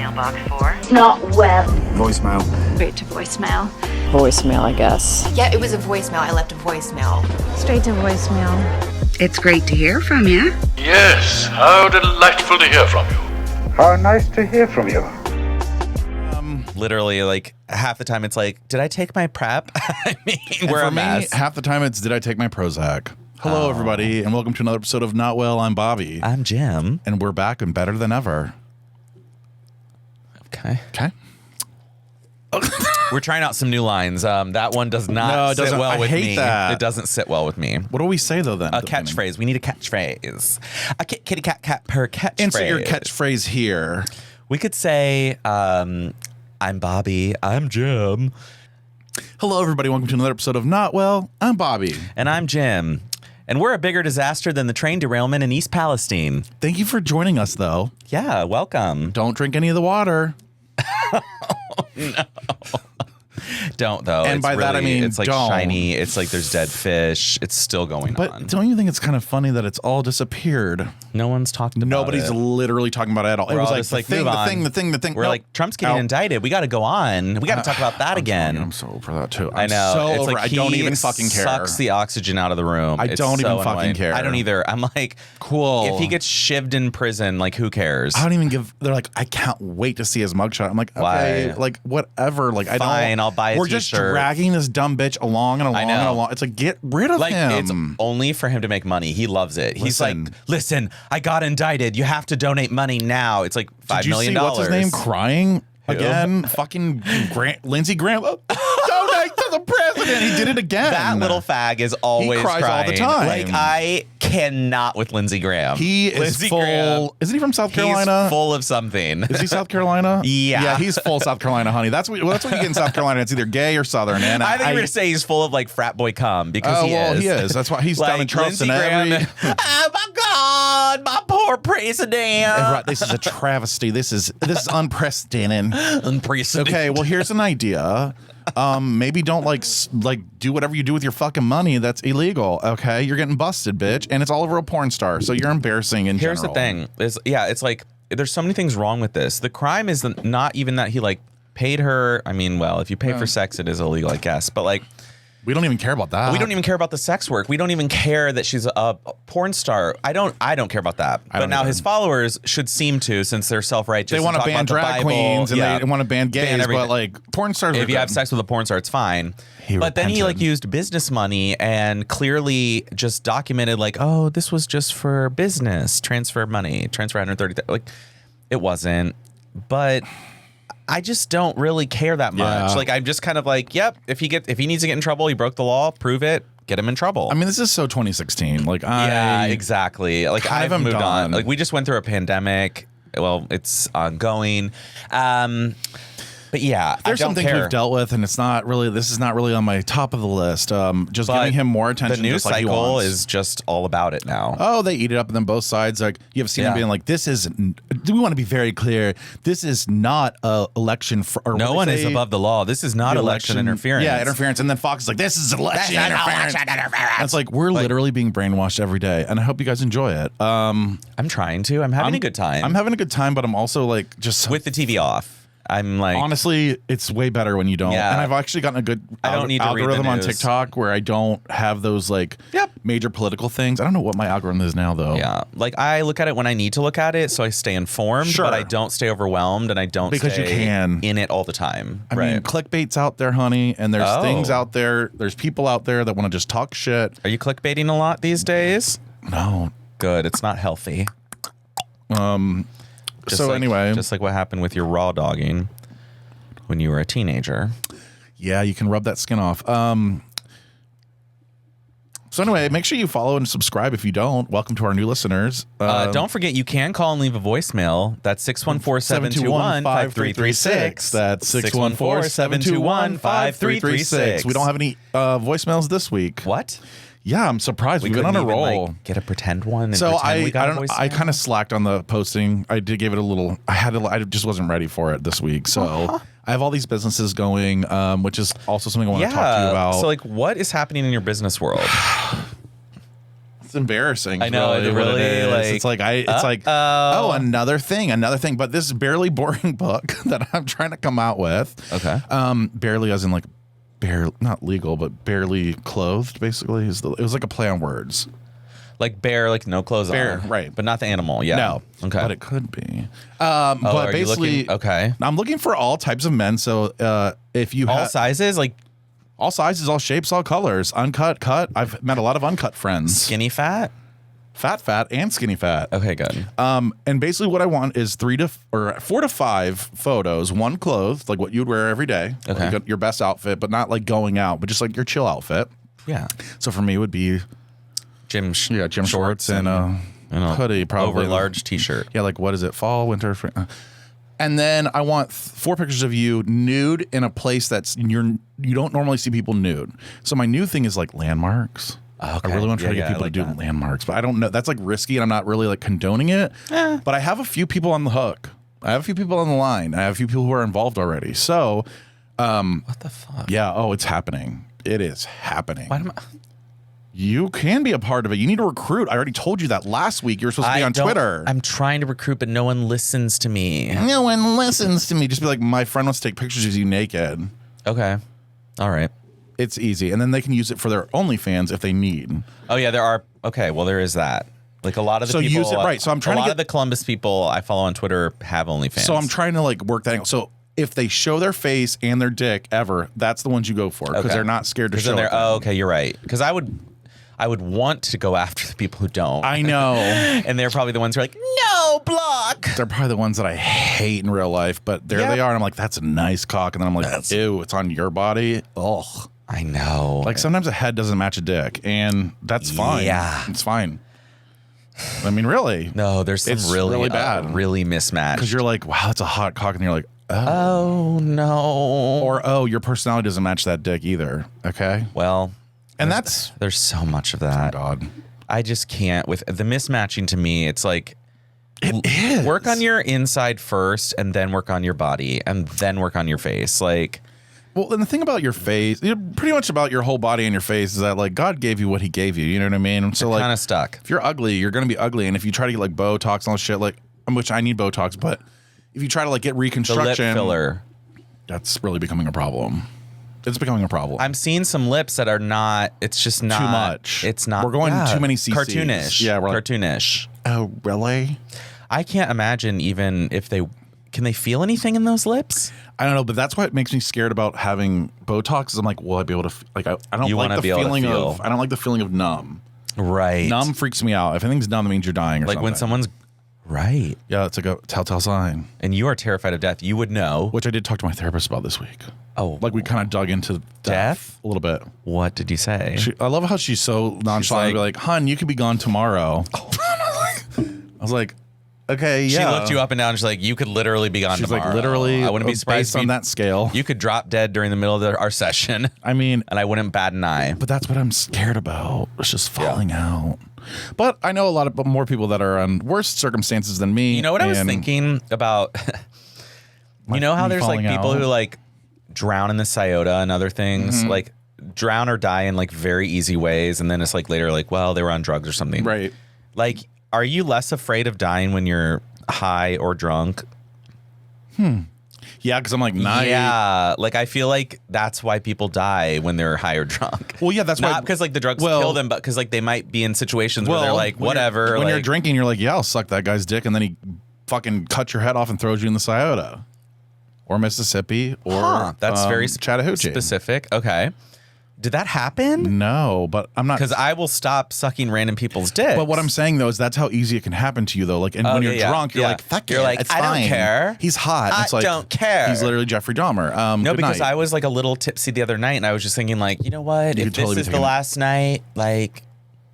voicemail box for? Not well. Voicemail. Straight to voicemail. Voicemail, I guess. Yeah, it was a voicemail. I left a voicemail. Straight to voicemail. It's great to hear from you. Yes, how delightful to hear from you. How nice to hear from you. Literally, like, half the time it's like, did I take my prep? I mean, we're for a mess. me, half the time it's, did I take my Prozac? Hello, everybody, and welcome to another episode of Not Well. I'm Bobby. I'm Jim. And we're back and better than ever. Okay. Okay. We're trying out some new lines. That one does not sit well with me. It doesn't sit well with me. What do we say, though, then? A catchphrase. We need a catchphrase. A kitty cat per catchphrase. Insert your catchphrase here. We could say, I'm Bobby. I'm Jim. Hello, everybody. Welcome to another episode of Not Well. I'm Bobby. And I'm Jim. And we're a bigger disaster than the train derailment in East Palestine. Thank you for joining us, though. Yeah, welcome. Don't drink any of the water. No. Don't, though. And by that, I mean, it's like don't. shiny. It's like there's dead fish. It's still going on. But don't you think it's kind of funny that it's all disappeared? No one's talking about Nobody's it. literally talking about it at all. We're it was all like, just like, the move on. thing. We're Nope. like, Trump's getting Out. indicted. We got to go on. We got to talk about that again. I'm so over that, too. I know. So It's over like I don't even fucking care. Sucks the oxygen out of the room. I It's don't so even fucking annoying. care. I don't either. I'm like, Cool. If he gets shivved in prison, like, who cares? I don't even give. They're like, I can't wait to see his mugshot. I'm like, okay, Why? like whatever. Like, I don't. Fine, I'll buy a We're just t-shirt. dragging this dumb bitch along and along I know. and along. It's like, get rid of Like, him. it's only for him to make money. He loves it. He's Listen. like, listen, I got indicted. You have to donate money now. It's like $5 Did you million. see what's his name crying again? Fucking Lindsey Graham. Donate to the president. He did it again. That little fag is always cries all crying. the time. Like, I cannot with Lindsey Graham. He is Lindsey full. Graham, Isn't he from South Carolina? He's full of something. Is he South Carolina? Yeah. Yeah, he's full South Carolina, honey. That's what you get in South Carolina. It's either gay or Southern. And I think you're going to say he's full of like frat boy cum because he is. He is. That's why he's like, down in Charleston. Lindsey Graham, oh my God, my poor president. Right, this is a travesty. This is unprecedented. Unprecedented. Okay, well, here's an idea. Maybe don't like do whatever you do with your fucking money. That's illegal. Okay, you're getting busted, bitch, and it's all over a porn star. So you're embarrassing in Here's general. the thing: it's like there's so many things wrong with this. The crime is not even that he like paid her. I mean, well, if you pay for sex, it is illegal, I guess. But like, we don't even care about that. we don't even care about the sex work. We don't even care that she's a porn star. I don't care about that. But now his followers should seem to, since they're self-righteous. They want to ban drag queens and they want to ban gays, but like porn stars. If you have sex with a porn star, it's fine. But then he like used business money and clearly just documented like, oh, this was just for business, transfer money, transfer 130. Like, it wasn't. But I just don't really care that much. Yeah. Like, I'm just kind of like, yep, if he needs to get in trouble, he broke the law, prove it, get him in trouble. I mean, this is so 2016. Like, yeah, exactly. Like, I've moved on. Like, we just went through a pandemic. Well, it's ongoing. But yeah, there's some things we've dealt with, and this is not really on my top of the list. Just giving him more attention. The news just like he cycle wants. is just all about it now. Oh, they eat it up, and then both sides, like, you have seen him being like, "This is." We want to be very clear. This is not a election. No one is above the law. This is not election interference. Yeah, interference. And then Fox is like, "This is election interference." And it's like we're literally being brainwashed every day, and I hope you guys enjoy it. I'm trying to. I'm having a good time. I'm having a good time, but I'm also like just with the TV off. I'm like, honestly, it's way better when you don't. Yeah. And I've actually gotten a good algorithm on TikTok where I don't have those like major political things. I don't know what my algorithm is now though. Yeah, like I look at it when I need to look at it, so I stay informed. Sure. But I don't stay overwhelmed, and I don't because you can in it all the time. I mean, clickbait's out there, honey, and there's things out there. There's people out there that want to just talk shit. Are you clickbaiting a lot these days? No. Good. It's not healthy. Anyway, just like what happened with your raw dogging when you were a teenager. Yeah, you can rub that skin off. So anyway, make sure you follow and subscribe if you don't. Welcome to our new listeners. Don't forget, you can call and leave a voicemail. That's 614-721-5336. That's 614-721-5336. We don't have any voicemails this week. What? Yeah, I'm surprised. We've been on a roll. Like, get a pretend one. And so I kind of slacked on the posting. I did give it a little. I just wasn't ready for it this week. So I have all these businesses going, which is also something I want to talk to you about. So like, what is happening in your business world? It's embarrassing. I know, really, it what really, is. like, It's like another thing. But this barely boring book that I'm trying to come out with. Okay. Barely as in like not legal, but barely clothed. Basically, it was like a play on words. Like bear, like no clothes Bear, on. right. But not the animal. Yeah. No. Okay. But it could be. are But you basically, looking- okay. I'm looking for all types of men. So if you All sizes, like all sizes, all shapes, all colors, uncut, cut. I've met a lot of uncut friends. skinny fat. Fat, and skinny fat. Okay, good. And basically what I want is 4 to 5 photos, one clothed, like what you'd wear every day. Okay. Like your best outfit, but not like going out, but just like your chill outfit. Yeah. So for me it would be Gym shorts and a hoodie, probably. over large t-shirt. Yeah, like what is it? Fall, winter, spring. And then I want 4 pictures of you nude in a place that's you don't normally see people nude. So my new thing is like landmarks. Okay. I really want to try to Yeah, get people I like to do that. landmarks, but I don't know. That's like risky, and I'm not really like condoning it. But I have a few people on the hook. I have a few people on the line. I have a few people who are involved already. So, What the fuck? yeah. Oh, it's happening. It is happening. Why am I? You can be a part of it. You need to recruit. I already told you that last week. You were supposed to be on Twitter. I'm trying to recruit, but no one listens to me. No one listens to me. Just be like, my friend wants to take pictures of you naked. Okay. All right. It's easy. And then they can use it for their OnlyFans if they need. Oh yeah, there are. Okay, well there is that. Like a lot of the So people. use it right. So I'm trying a to lot get of the Columbus people I follow on Twitter have OnlyFans. So I'm trying to like work that angle. So if they show their face and their dick ever, that's the ones you go for because Okay. they're not scared to 'Cause show then it. they're- oh, okay, you're right. Because I would want to go after the people who don't. I know. And they're probably the ones who are like, no, block. They're probably the ones that I hate in real life, but there they are. And I'm like, that's a nice cock. And then I'm like, ew, it's on your body. Ugh. I know. Like sometimes a head doesn't match a dick, and that's fine. Yeah. It's fine. I mean, really. No, there's some It's really, really bad. really mismatched. Because you're like, wow, that's a hot cock. And you're like, oh. oh, no. Or, oh, your personality doesn't match that dick either. Okay. Well, And that's, there's so much of that. God. I just can't. With the mismatching to me, it's like, It is. work on your inside first and then work on your body and then work on your face. Like, Well, and the thing about your face, pretty much about your whole body and your face is that like God gave you what he gave you. You know what I mean? So like kind of stuck. if you're ugly, you're going to be ugly. And if you try to get like Botox and all this shit, like, which I need Botox, but if you try to like get The lip reconstruction, filler. that's really becoming a problem. It's becoming a problem. I'm seeing some lips that are not, it's just not. Too much. It's not. We're going too many CCs. Cartoonish. Yeah, we're like- cartoonish. Oh, really? I can't imagine even if can they feel anything in those lips? I don't know, but that's why it makes me scared about having Botox. Is I'm like, will I be able to? I don't You like wanna the be able to feeling feel. of. I don't like the feeling of numb. Right. Numb freaks me out. If anything's numb, it means you're dying or Like something. when someone's, right. Yeah, it's like a telltale sign. And you are terrified of death. You would know. Which I did talk to my therapist about this week. Oh. Like we kind of dug into Death? a little bit. What did you say? I love how she's so nonchalant. She's like, "Hun, you could be gone tomorrow." I was like, "Okay, yeah." She looked you up and down. And she's like, you could literally be gone She's tomorrow. like, literally. I wouldn't be surprised based on that scale. You could drop dead during the middle of our session, I mean, and I wouldn't bat an eye. but that's what I'm scared about. It's just falling out. But I know a lot of more people that are on worse circumstances than me. You know what I was and thinking about? You know how me there's like falling people out? who like drown in the Scioto and other things, Mm-hmm. like drown or die in like very easy ways, and then it's like later, like, well, they were on drugs or something. Right. Like, are you less afraid of dying when you're high or drunk? Yeah, because I'm like, nah. Yeah, like I feel like that's why people die when they're high or drunk. Well, yeah, that's why. Not because like the drugs Well- kill them, but because like they might be in situations where they're like, when whatever. When you're like- drinking, you're like, yeah, I'll suck that guy's dick, and then he fucking cuts your head off and throws you in the Scioto, or Mississippi, or Huh, that's very Chattahoochee. specific. Okay, did that happen? No, but I'm not. Because I will stop sucking random people's dicks. But what I'm saying though is that's how easy it can happen to you though. Like, and when yeah, you're yeah, drunk, you're yeah. like, fuck You're it, like, it's I don't fine. care. He's hot. I It's like, don't care. He's literally Jeffrey Dahmer. No, good because night. I was like a little tipsy the other night, and I was just thinking, like, you know what? You If could totally be this is the thinking- last night, like,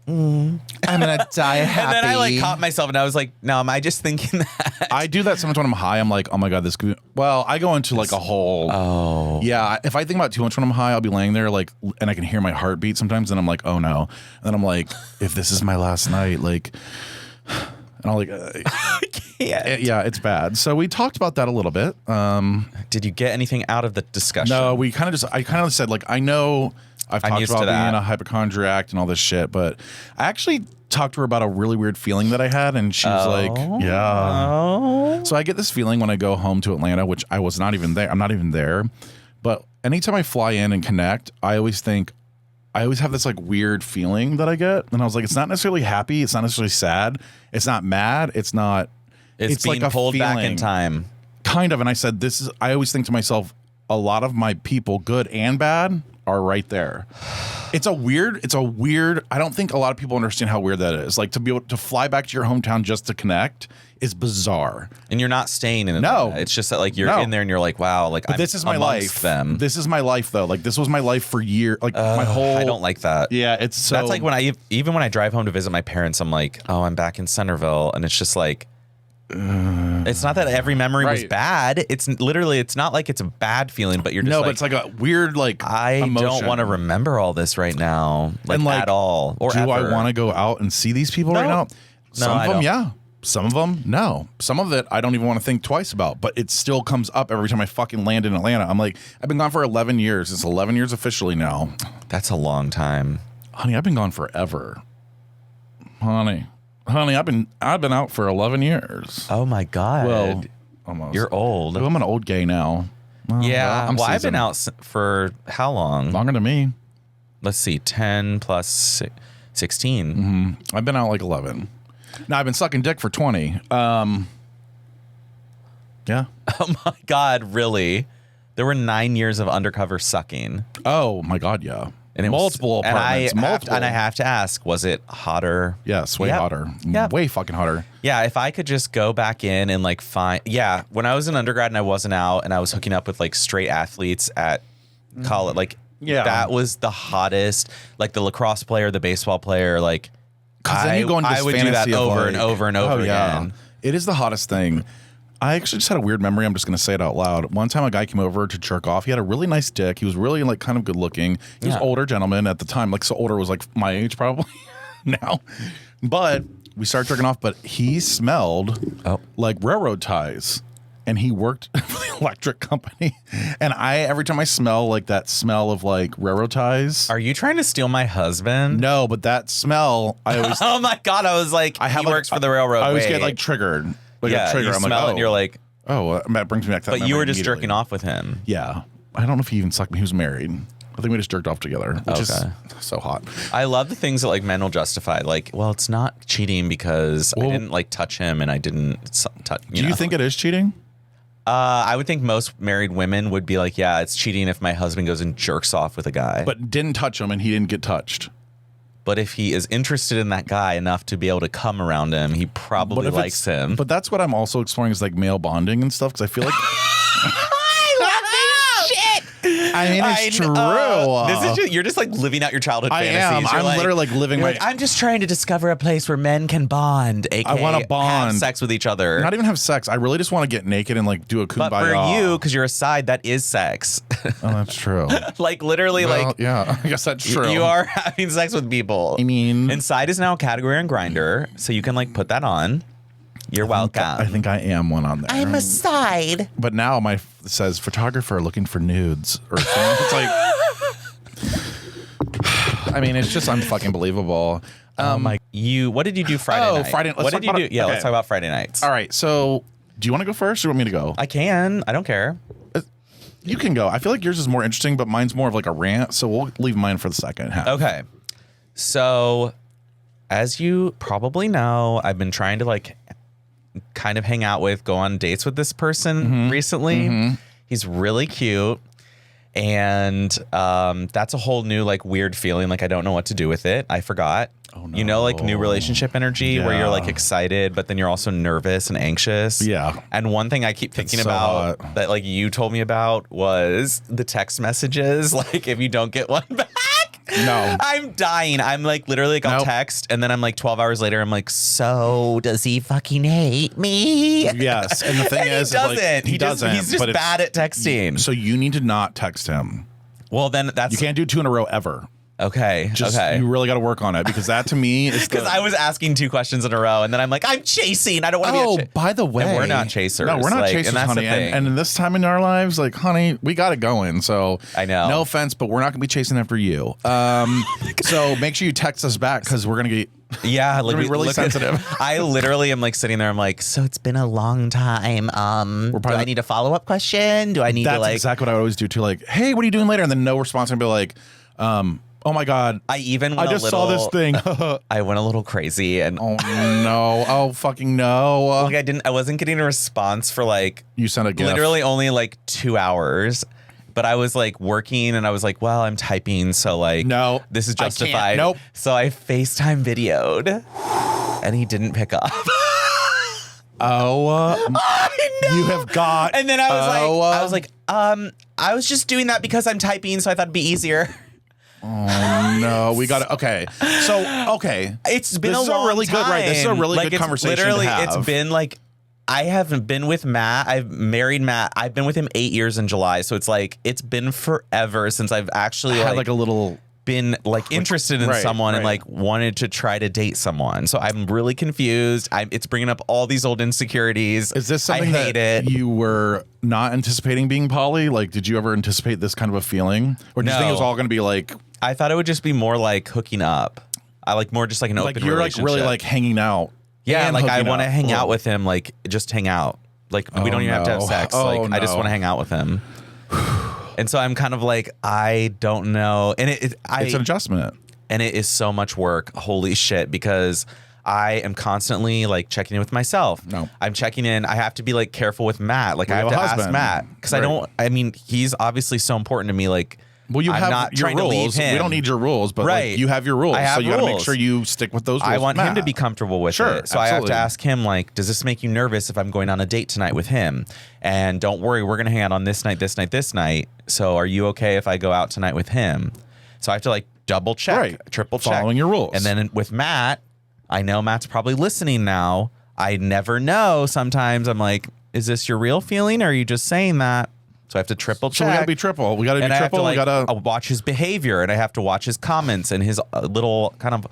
I'm gonna die happy. and then I like caught myself, and I was like, no, am I just thinking that? I do that sometimes when I'm high. I'm like, oh my god, this could be. Well, I go into like a whole. Oh, Yeah, if I think about it too much when I'm high, I'll be laying there like, and I can hear my heartbeat sometimes, and I'm like, oh no, and then I'm like, if this is my last night, like, and I'll like, can't. Yeah, it's bad. So we talked about that a little bit. Did you get anything out of the discussion? No, I kind of said, like, I know I've talked about being a hypochondriac and all this shit, but I actually talked to her about a really weird feeling that I had, and she was like, yeah. So I get this feeling when I go home to Atlanta, which I was not even there. I'm not even there. But anytime I fly in and connect, I always have this like weird feeling that I get. And I was like, it's not necessarily happy. It's not necessarily sad. It's not mad. It's being like a pulled back feeling. in time. Kind of. And I said, I always think to myself, a lot of my people, good and bad, are right there. It's a weird, I don't think a lot of people understand how weird that is. Like, to be able to fly back to your hometown just to connect is bizarre. And you're not staying in it. No. It's just that, like, you're in there and you're like, wow, like, this is my life. This is my life, though. Like, this was my life for years. Like, my whole. I don't like that. Yeah, it's so. That's like when I drive home to visit my parents, I'm like, oh, I'm back in Centerville. And it's just like, it's not that every memory was bad. It's literally, it's not like it's a bad feeling, but you're just but it's like a weird, like, I emotion. don't want to remember all this right now, like at all. Or do ever. I want to go out and see these people right now? Some of them, yeah. Some of them, no. Some of it, I don't even want to think twice about, but it still comes up every time I fucking land in Atlanta. I'm like, I've been gone for 11 years. It's 11 years officially now. That's a long time. Honey, I've been gone forever. Honey, I've been out for 11 years. Oh my God. Well, almost. You're old. Well, I'm an old gay now. Yeah. Well, I've been out for how long? Longer than me. Let's see, 10 plus 16. Mm-hmm. I've been out like 11. Now, I've been sucking dick for 20. Yeah. Oh my God, really? There were 9 years of undercover sucking. Oh my God, yeah. And it multiple apartments. And I have to ask, was it hotter? Yes, way hotter. Yep. Way fucking hotter. Yeah, if I could just go back in and like find. Yeah, when I was in undergrad and I wasn't out and I was hooking up with like straight athletes at college, like that was the hottest. Like the lacrosse player, the baseball player, like. I would do that over and over and over again. It is the hottest thing. I actually just had a weird memory. I'm just going to say it out loud. One time a guy came over to jerk off. He had a really nice dick. He was really like kind of good looking. He was an older gentleman at the time. Like, so older was like my age probably now. But we started jerking off, but he smelled like railroad ties. And he worked for the electric company. And every time I smell like that smell of like railroad ties. Are you trying to steal my husband? No, but that smell, I always. Oh my God. I was like, he works for the railroad. I always get like triggered. Like a trigger. You I'm smell like, it and you're like. Oh, that brings me back to that. But you were just jerking off with him. Yeah. I don't know if he even sucked me. He was married. I think we just jerked off together, which is so hot. I love the things that like men will justify. Like, well, it's not cheating because I didn't like touch him and I didn't touch. Do you think it is cheating? I would think most married women would be like, yeah, it's cheating if my husband goes and jerks off with a guy. But didn't touch him and he didn't get touched. But if he is interested in that guy enough to be able to come around him, he probably likes him. But that's what I'm also exploring is like male bonding and stuff because I feel like. I mean, it's true. This is just, you're just like living out your childhood fantasies. I am. You're I'm literally like living my. I'm just trying to discover a place where men can bond. AKA I want to bond, have sex with each other. Not even have sex. I really just want to get naked and like do a kumbaya. But for you, because you're a side, that is sex. Oh, that's true. Like literally, well, yeah, I guess that's true. You are having sex with people. I mean, and side is now a category on Grindr, so you can like put that on. You're welcome. I think I am one on there. I'm a side. But now it says photographer looking for nudes or something. It's like, I mean, it's just unfucking believable. What did you do Friday night? Friday. What did you do? Yeah, let's talk about Friday nights. All right. So, do you want to go first or do you want me to go? I can. I don't care. You can go. I feel like yours is more interesting, but mine's more of like a rant. So we'll leave mine for the second half. Okay. So, as you probably know, I've been trying to like kind of hang out with, go on dates with this person recently. Mm-hmm. He's really cute. And that's a whole new like weird feeling. Like I don't know what to do with it. I forgot. Oh, no. You know, like new relationship energy where you're like excited, but then you're also nervous and anxious. Yeah. And one thing I keep thinking about that like you told me about was the text messages. Like if you don't get one back. No. I'm dying. I'm like literally like I'll text and then I'm like 12 hours later I'm like, so does he fucking hate me? Yes. And the thing is, he doesn't. Like, he doesn't. He's just bad at texting. So you need to not text him. Well, then that's you can't do 2 in a row ever. Okay. You really got to work on it because that to me is because I was asking 2 questions in a row and then I'm like, I'm chasing. I don't want to be. By the way, and we're not chasers. No, we're not chasers, and that's honey. The thing. And in this time in our lives, like, honey, we got it going. So I know. No offense, but we're not gonna be chasing after you. So make sure you text us back because we're gonna get. Yeah, like we're really sensitive. I literally am like sitting there. I'm like, so it's been a long time. Do I need a follow-up question? Do I need to like? That's exactly what I always do too. Like, hey, what are you doing later? And then no response, and be like, oh my God! I just saw this thing. I went a little crazy, and oh no! Oh fucking no! Like I wasn't getting a response for like you sent a GIF. Literally only like 2 hours. But I was like working and I was like, well, I'm typing. So like, no, this is justified. Nope. So I FaceTime videoed and he didn't pick up. You have got. And then I was just doing that because I'm typing. So I thought it'd be easier. Oh no, we got it. Okay. So, okay. It's been this a long really time. good, right? This is a really good conversation literally, to have. It's been like, I haven't been with Matt. I've married Matt. I've been with him 8 years in July. So it's like, it's been forever since I've actually had like a little been like interested in someone and like wanted to try to date someone. So I'm really confused. It's bringing up all these old insecurities. Is this something that you were not anticipating being poly? Like, did you ever anticipate this kind of a feeling? Or do you think it was all going to be like... I thought it would just be more like hooking up. I like more just like an open you're relationship. like really like hanging out. Yeah, like I want to hang out with him, like just hang out. Like we don't even have to have sex. I just want to hang out with him. And so I'm kind of like, I don't know. And it's an adjustment. And it is so much work. Holy shit. Because I am constantly like checking in with myself. No. I'm checking in. I have to be like careful with Matt. Like I have to ask Matt. Because I mean, he's obviously so important to me. Like, well, you I'm have not your trying rules. to leave him. We don't need your rules, but like, you have your rules. So you got to make sure you stick with those rules. I want him to be comfortable with it. So I have to ask him, like, does this make you nervous if I'm going on a date tonight with him? And don't worry, we're going to hang out on this night, this night, this night. So are you okay if I go out tonight with him? So I have to like double check, triple check. Following your rules. And then with Matt, I know Matt's probably listening now. I never know. Sometimes I'm like, is this your real feeling or are you just saying that? So I have to triple check. So we got to be triple. We got to do triple. We got to watch his behavior and I have to watch his comments and his little kind of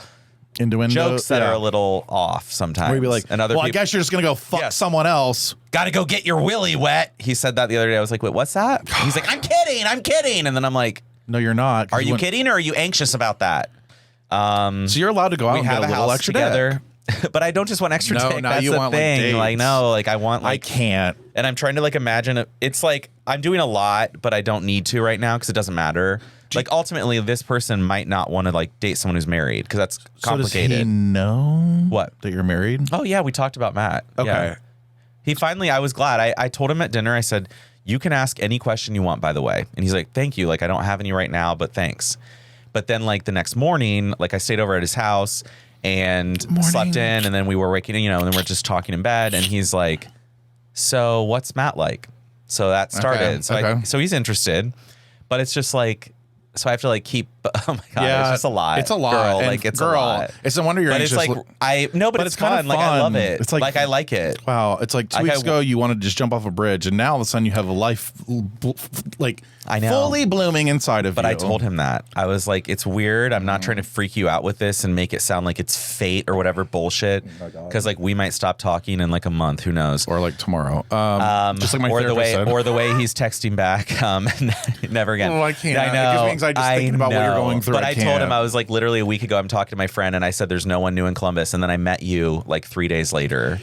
innuendo jokes that are a little off sometimes. Where you'd be like, and I guess you're just going to go fuck someone else. Got to go get your willy wet. He said that the other day. I was like, wait, what's that? He's like, I'm kidding. And then I'm like, no, you're not. Are you kidding or are you anxious about that? So you're allowed to go out and get a little extra together. But I don't just want extra dick. No, that's you the want thing. Like no, like I want like I can't. And I'm trying to like imagine it. It's like I'm doing a lot, but I don't need to right now because it doesn't matter. Like ultimately, this person might not want to like date someone who's married because that's complicated. So does he know what that you're married? Oh yeah, we talked about Matt. Okay. Yeah. He finally. I was glad. I told him at dinner. I said, "You can ask any question you want, by the way." And he's like, "Thank you. Like I don't have any right now, but thanks." But then like the next morning, like I stayed over at his house and slept in, and then we were waking, and then we're just talking in bed, and he's like, "So what's Matt like?" So that started. So he's interested, but it's just like, so I have to like keep. Oh my god, it's just a lot. It's a lot. Girl, like it's a lot. It's no wonder you're but anxious. It's like but it's fun. Like I love it. It's like I like it. Wow, it's like 2 weeks ago you wanted to just jump off a bridge, and now all of a sudden you have a life like I know. fully blooming inside of you. But I told him that. I was like, it's weird. I'm not trying to freak you out with this and make it sound like it's fate or whatever bullshit. Because like we might stop talking in like a month. Who knows? Or like tomorrow. Just like my therapist said. Or the way he's texting back. Never again. Oh, I can't. I know. It gives me anxiety just thinking about what you're going through. But I told him, I was like, literally a week ago, I'm talking to my friend and I said, there's no one new in Columbus. And then I met you like 3 days later.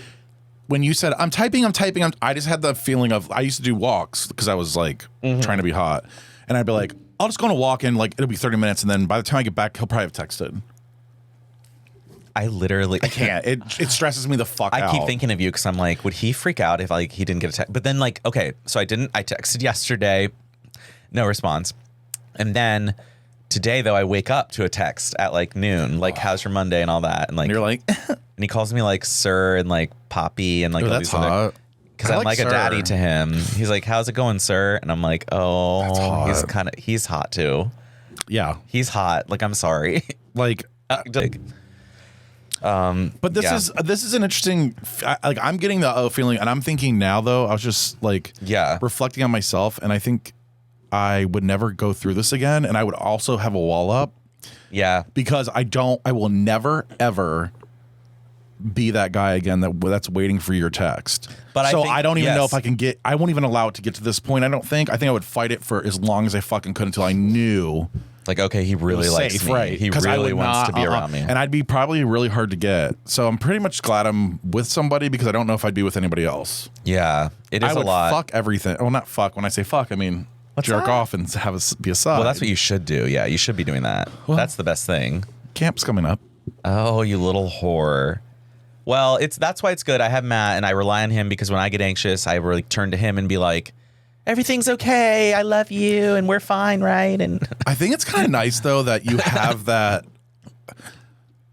When you said, I'm typing, I just had the feeling of, I used to do walks because I was like trying to be hot. And I'd be like, I'll just go on a walk and like, it'll be 30 minutes. And then by the time I get back, he'll probably have texted. I can't. It stresses me the fuck out. I keep thinking of you because I'm like, would he freak out if like he didn't get a text? But then like, okay, so I texted yesterday, no response. And then today though, I wake up to a text at like noon, like how's your Monday and all that. And like, you're like, and he calls me like sir and like poppy and like all that's these other, hot. because I'm like a daddy to him. He's like, how's it going, sir? And I'm like, oh, he's hot too. Yeah. He's hot. Like, I'm sorry. Like, but this is an interesting, like I'm getting the feeling, and I'm thinking now though, I was just like reflecting on myself, and I think I would never go through this again, and I would also have a wall up Yeah. Because I will never, ever be that guy again that's waiting for your text. But so I think, I don't even know if I won't even allow it to get to this point. I think I would fight it for as long as I fucking could until I knew. Like, okay, he really likes me. Right. He really wants to be around me. And I'd be probably really hard to get. So I'm pretty much glad I'm with somebody because I don't know if I'd be with anybody else. Yeah, it is I would a lot. fuck everything. Well, not fuck. When I say fuck, I mean jerk off and be a side. Well, that's what you should do. Yeah, you should be doing that. Well, that's the best thing. Camp's coming up. Oh, you little whore. Well, that's why it's good. I have Matt, and I rely on him because when I get anxious, I really turn to him and be like, everything's okay. I love you, and we're fine, right? And I think it's kind of nice though that you have that.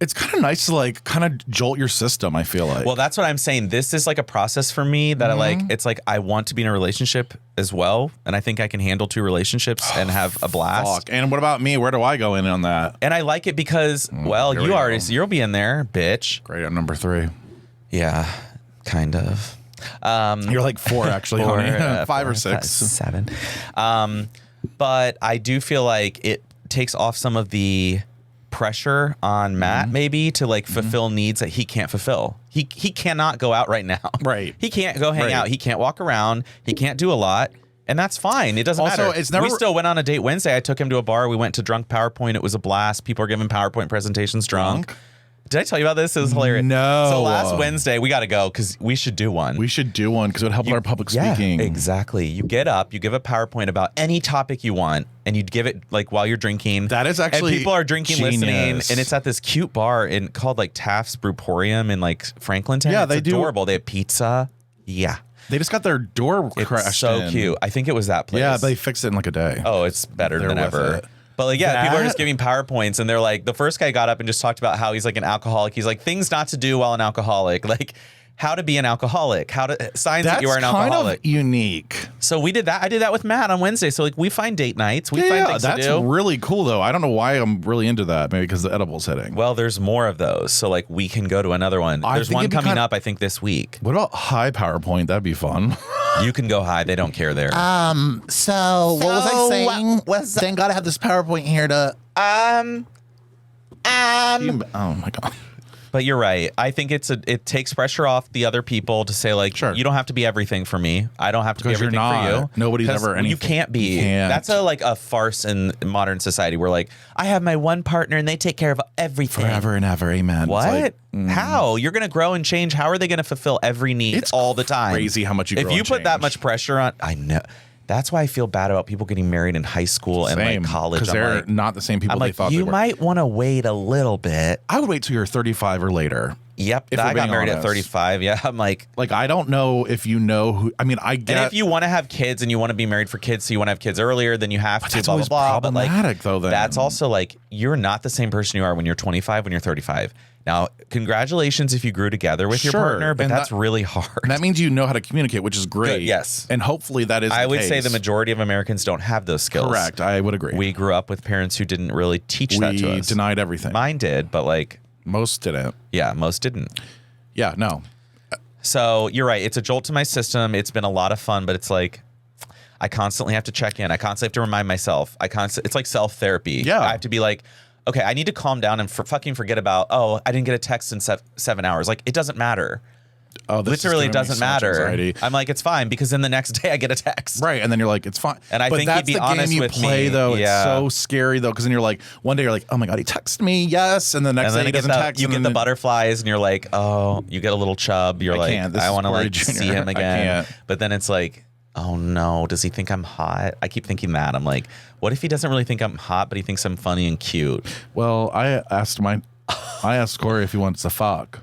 It's kind of nice to like kind of jolt your system. I feel like. Well, that's what I'm saying. This is like a process for me that I like. It's like I want to be in a relationship as well, and I think I can handle 2 relationships and have a blast. Fuck. And what about me? Where do I go in on that? And I like it because, well, you'll be in there, bitch. Great. I'm number 3. Yeah, kind of. You're like 4 actually, honey. 5 or 6, 7. But I do feel like it takes off some of the pressure on Matt maybe to like fulfill needs that he can't fulfill. He cannot go out right now. Right. He can't go hang out. He can't walk around. He can't do a lot. And that's fine. It doesn't matter. We still went on a date Wednesday. I took him to a bar. We went to Drunk PowerPoint. It was a blast. People are giving PowerPoint presentations drunk. Did I tell you about this? It was hilarious. No. So last Wednesday, we got to go because we should do one. We should do one because it would help with our public speaking. Exactly. You get up, you give a PowerPoint about any topic you want, and you'd give it like while you're drinking. That is actually and people are drinking, genius. listening, and it's at this cute bar called like Taft's Brewporium in like Franklinton. Yeah, it's adorable. They have pizza. Yeah. They just got their door crashed. It's so cute. I think it was that place. Yeah, they fixed it in like a day. Oh, it's better than ever. It. But like, yeah, people are just giving PowerPoints, and they're like, the first guy got up and just talked about how he's like an alcoholic. He's like, things not to do while an alcoholic, like how to be an alcoholic, signs that you are an alcoholic. That's kind of unique. So we did that. I did that with Matt on Wednesday. So like, we find date nights. We find things to do. That's really cool though. I don't know why I'm really into that. Maybe because the edible's hitting. Well, there's more of those. So like, we can go to another one. There's one coming up, I think, this week. What about high PowerPoint? That'd be fun. You can go high. They don't care there. So what was I saying? Thank God I have this PowerPoint here to. Oh my God. But you're right. I think it takes pressure off the other people to say like, sure, you don't have to be everything for me. I don't have to be everything for you. Nobody's ever anything. You can't be. That's a farce in modern society. Where like, I have my one partner and they take care of everything forever and ever. Amen. What? How? You're gonna grow and change. How are they gonna fulfill every need all the time? Crazy how much you grow If you and put change. that much pressure on, I know. That's why I feel bad about people getting married in high school and like college. Because they're not the same people they thought they were. You might want to wait a little bit. I would wait till you're 35 or later. Yep. I got married at 35. Yeah. I'm like, I don't know if you know who, I mean, I get. And if you want to have kids and you want to be married for kids, so you want to have kids earlier, then you have to, that's blah, blah, blah. Problematic, but though, then. That's also like, you're not the same person you are when you're 25, when you're 35. Now, congratulations if you grew together with your partner, but that's really hard. And that means you know how to communicate, which is great. Good, yes. And hopefully that is I would case. say the majority of Americans don't have those skills. Correct. I would agree. We grew up with parents who didn't really teach that to us. We denied everything. Mine did, but like. Most didn't. Yeah, most didn't. Yeah, no. So you're right. It's a jolt to my system. It's been a lot of fun, but it's like I constantly have to check in. I constantly have to remind myself. It's like self-therapy. Yeah. I have to be like, okay, I need to calm down and fucking forget about, I didn't get a text in 7 hours. Like, it doesn't matter. Oh, this literally is doesn't matter. I'm like, it's fine, because then the next day I get a text. Right, and then you're like, it's fine. And I think that's he'd be honest game you with play, me. though. Yeah. It's so scary, though, because then you're like, one day you're like, oh my God, he texted me, yes, and the next day he doesn't text. You get the butterflies, and you're like, oh, you get a little chub. You're like, I want to like see him again. But then it's like, oh no, does he think I'm hot? I keep thinking that. I'm like, what if he doesn't really think I'm hot, but he thinks I'm funny and cute? Well, I asked Corey if he wants to fuck.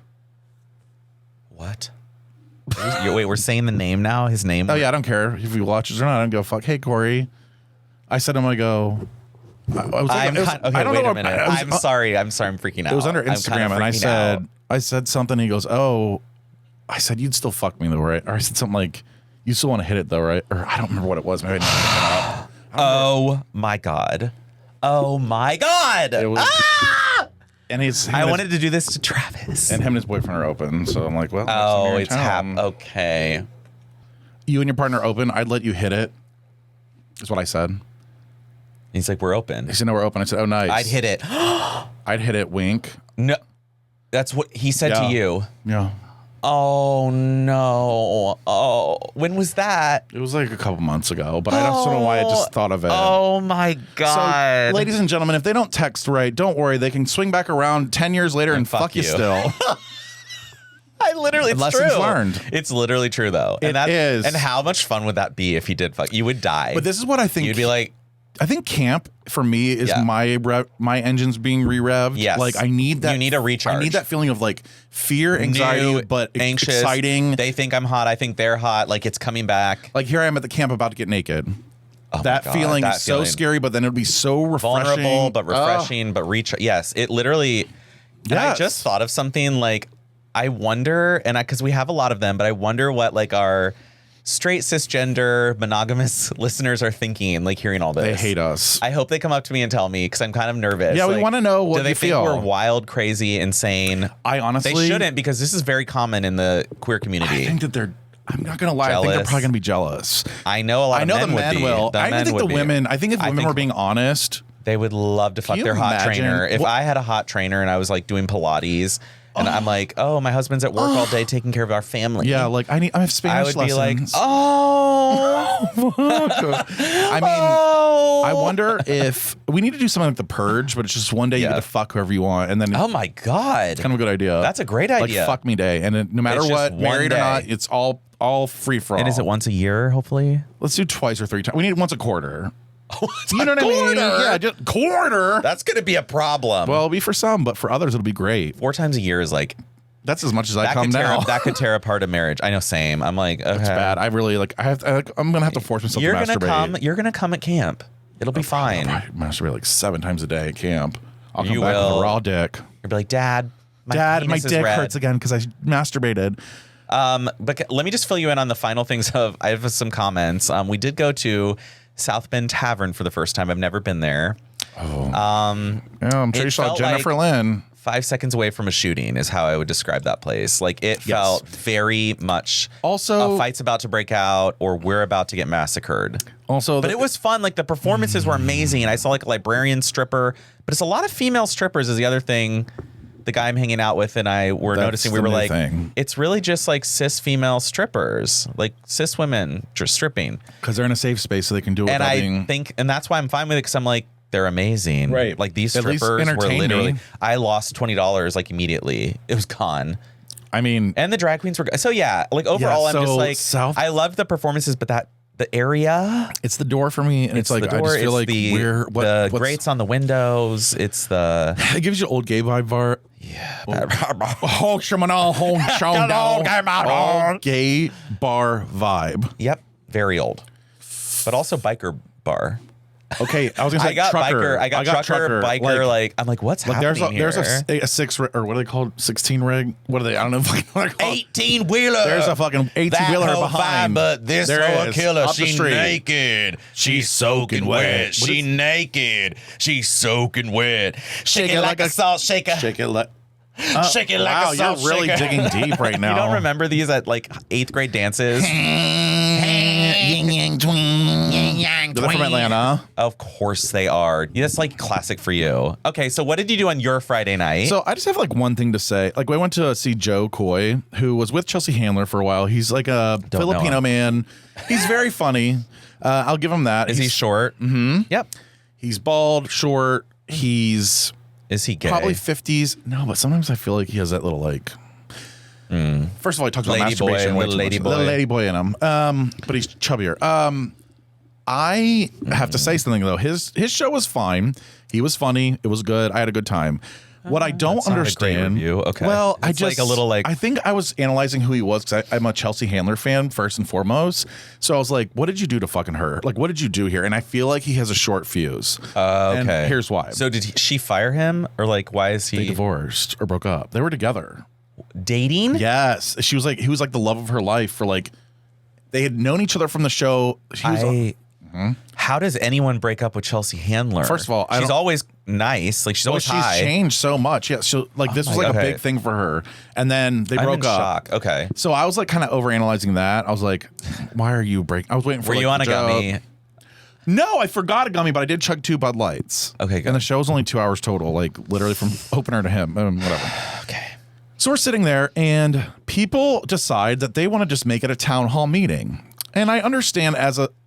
What? Wait, we're saying the name now? His name? Oh yeah, I don't care if he watches or not. I don't go fuck. Hey Corey, I said I'm gonna go. I don't wait a minute. I'm sorry. I'm freaking out. It was under Instagram, and I said something. He goes, oh, I said you'd still fuck me though, right? Or I said something like, you still want to hit it though, right? Or I don't remember what it was. Maybe I didn't pick it up. Oh my God. Oh my God. And I wanted to do this to Travis. And him and his boyfriend are open, so I'm like, well, it's okay. You and your partner open. I'd let you hit it. Is what I said. He's like, we're open. He said, no, we're open. I said, oh, nice. I'd hit it. I'd hit it, wink. No, that's what he said to you. Yeah. Oh, no. Oh, when was that? It was like a couple months ago, but I don't know why I just thought of it. Oh, my God. So, ladies and gentlemen, if they don't text right, don't worry. They can swing back around 10 years later and fuck you still. I literally, it's Lessons true. learned. It's literally true, though. It is. And how much fun would that be if he did fuck? You would die. But this is what I think. You'd be like, I think camp for me is my engines being re-revved. Yes. Like I need that. You need a recharge. I need that feeling of like fear, anxiety, New, but anxious, exciting. They think I'm hot. I think they're hot. Like it's coming back. Like here I am at the camp about to get naked. Oh that God, feeling that is so scary, but then it would be so refreshing. Vulnerable, but refreshing, but yes, it literally. And I just thought of something like, I wonder, because we have a lot of them, but I wonder what like our straight cisgender monogamous listeners are thinking, like hearing all this. They hate us. I hope they come up to me and tell me because I'm kind of nervous. Yeah, we want to know what do they you think feel. we're wild, crazy, insane? I honestly, they shouldn't, because this is very common in the queer community. I think that they're. I'm not gonna lie. Jealous. I think they're probably gonna be jealous. I know a lot. I know the men will. I think the women. I think if women were being honest, they would love to fuck their hot trainer. If I had a hot trainer and I was like doing Pilates. And I'm like, oh, my husband's at work all day taking care of our family. Yeah, like I have Spanish lessons. I would be like, oh. I mean, I wonder if we need to do something like The Purge, but it's just one day you get to fuck whoever you want, and then oh my God, it's kind of a good idea. That's a great idea. Like fuck me day, and then no matter what, married or not, it's all free for all. And is it once a year? Hopefully, let's do twice or three times. We need once a quarter. You know what I mean? Yeah, just quarter. That's going to be a problem. Well, it'll be for some, but for others, it'll be great. 4 times a year is like... That's as much as I come now. That could tear apart a marriage. I know, same. I'm like, okay. That's bad. I really, like, I'm going to have to force myself to masturbate. You're going to come at camp. It'll be fine. I masturbate like 7 times a day at camp. I'll come you back will. with a raw dick. You'll be like, Dad, my dick hurts again because I masturbated. But let me just fill you in on the final things I have some comments. We did go to South Bend Tavern for the first time. I've never been there. Oh. Yeah, I'm sure you saw Jennifer Lynn. 5 seconds away from a shooting is how I would describe that place. Like it felt very much also a fight's about to break out or we're about to get massacred. Also, but it was fun. Like the performances were amazing. I saw like a librarian stripper, but it's a lot of female strippers is the other thing. The guy I'm hanging out with and I were noticing, we were like, it's really just like cis female strippers, like cis women just stripping. Because they're in a safe space so they can do it. And that's why I'm fine with it because I'm like, they're amazing. Right. Like these strippers were literally, I lost $20 like immediately. It was gone. I mean. And the drag queens were, so yeah, like overall I'm just like, I loved the performances, but the area. It's the door for me. And it's like, I just feel like the grates on the windows. It's the. It gives you old gay vibe bar. Yeah. Gay bar vibe. Yep. Very old. But also biker bar. Okay, I was gonna say trucker. I got trucker, biker. Like I'm like, what's happening There's here? a 6 or what are they called? 16 rig. What are they? I don't know. What they're called. 18-wheeler. There's a fucking 18-wheeler behind. But this hoe killer. She's naked. naked. She's soaking wet. She naked. She's soaking wet. Shake it like a salt shaker. Shake it like. Shake it like a salt shaker. You're really digging deep right now. You don't remember these at like 8th grade dances? Yin yang twing, yin yang twing. They're from Atlanta. Of course they are. That's like classic for you. Okay, so what did you do on your Friday night? So I just have like one thing to say. Like we went to see Joe Coy, who was with Chelsea Handler for a while. He's like a Filipino man. He's very funny. I'll give him that. Is he short? Mm-hmm. Yep. He's bald, short. Is he gay? Probably 50s. No, but sometimes I feel like he has that little like. First of all, he talks about masturbation. Little lady boy in him. But he's chubbier. I have to say something though. His show was fine. He was funny. It was good. I had a good time. What I don't understand. Okay. Well, it's just like a little like. I think I was analyzing who he was because I'm a Chelsea Handler fan first and foremost. So I was like, what did you do to fucking her? Like, what did you do here? And I feel like he has a short fuse. Okay. And here's why. So did she fire him or like why is he? They divorced or broke up. They were together. Dating? Yes. He was like the love of her life for like. They had known each other from the show. How does anyone break up with Chelsea Handler? First of all, she's always nice. Like she's always high. She's changed so much. Yeah, so like this was like a big thing for her, and then they broke up. Shock. Okay. So I was like kind of overanalyzing that. I was like, why are you breaking? I was waiting for. Were you on a gummy? No, I forgot a gummy, but I did chug 2 Bud Lights. Okay, good. And the show was only 2 hours total, like literally from opener to him, whatever. Okay. So we're sitting there, and people decide that they want to just make it a town hall meeting. And I understand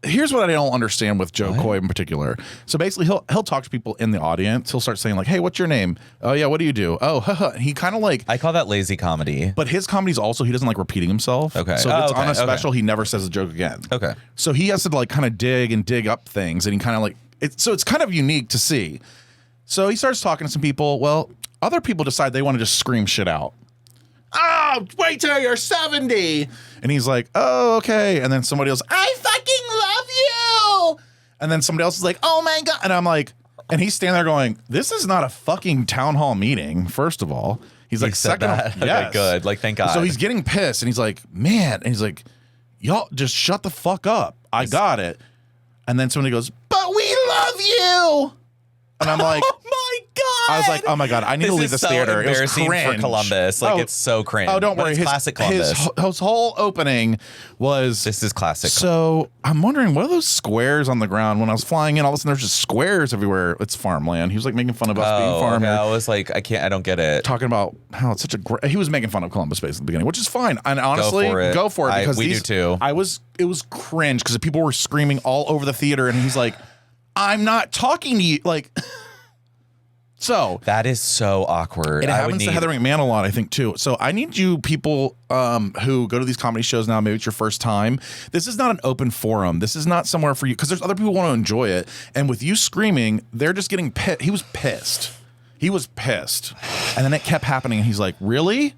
here's what I don't understand with Joe Coy in particular. So basically, he'll talk to people in the audience. He'll start saying like, "Hey, what's your name? Oh yeah, what do you do? Oh, haha." He kind of like I call that lazy comedy. But his comedy's also he doesn't like repeating himself. Okay. So if it's on a special, he never says a joke again. Okay. So he has to like kind of dig up things, and he kind of like it's kind of unique to see. So he starts talking to some people. Well, other people decide they want to just scream shit out. Oh, wait till you're 70. And he's like, oh, okay. And then somebody else, I fucking love you. And then somebody else is like, oh my God. And I'm like, and he's standing there going, this is not a fucking town hall meeting, first of all. He's like, second of all, yes. Okay, good. Like, thank God. So he's getting pissed and he's like, man. And he's like, y'all just shut the fuck up. I got it. And then somebody goes, but we love you. And I'm like, oh my God. I was like, oh my God, I need to leave this theater. It was embarrassing cringe. for Columbus. Like, it's so cringe. Oh, don't worry. It's classic Columbus. His whole opening was. This is classic. So I'm wondering, what are those squares on the ground? When I was flying in, all of a sudden there's just squares everywhere. It's farmland. He was like making fun of us being farmers. Okay. I was like, I don't get it. Talking about how it's such a great. He was making fun of Columbus basically at the beginning, which is fine. And honestly, go for it because we do too. It was cringe because people were screaming all over the theater, and he's like, I'm not talking to you. Like. So that is so awkward. It happens to Heather McMahon a lot, I think, too. So I need you people who go to these comedy shows now, maybe it's your first time. This is not an open forum. This is not somewhere for you because there's other people who want to enjoy it. And with you screaming, they're just getting pissed. He was pissed. He was pissed. And then it kept happening. And he's like, really?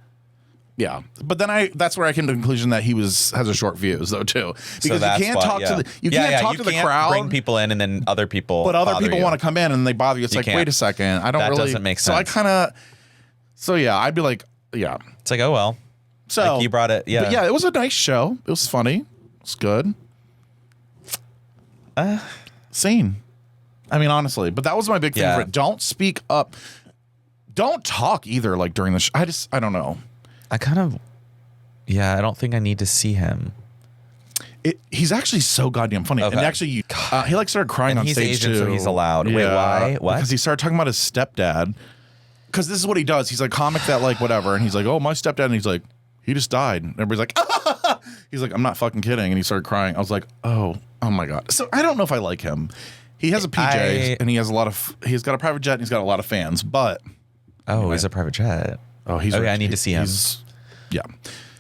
Yeah, but then that's where I came to the conclusion that he has a short fuse though too, because you can't talk to the crowd, bring people in, and then other people, but other people want to come in and they bother you. It's like, wait a second, I don't that really. That doesn't make sense. So I kind of, I'd be like, yeah, it's like, oh well. So like you brought it, yeah, but yeah, it was a nice show. It was funny. It's good. Scene. I mean, honestly, but that was my big thing for it. Don't speak up. Don't talk either. Like during the show, I don't know. I don't think I need to see him. He's actually so goddamn funny. Okay. And actually, he like started crying on stage Asian, too. So he's allowed. Yeah, wait, why? What? Because he started talking about his stepdad. Because this is what he does. He's a comic that like whatever, and he's like, oh, my stepdad, and he's like, he just died. And everybody's like, he's like, I'm not fucking kidding, and he started crying. I was like, oh my God. So I don't know if I like him. He has a PJ, and he's got a private jet, and he's got a lot of fans. But he's a private jet. Oh, he's okay. I need to see him. Yeah.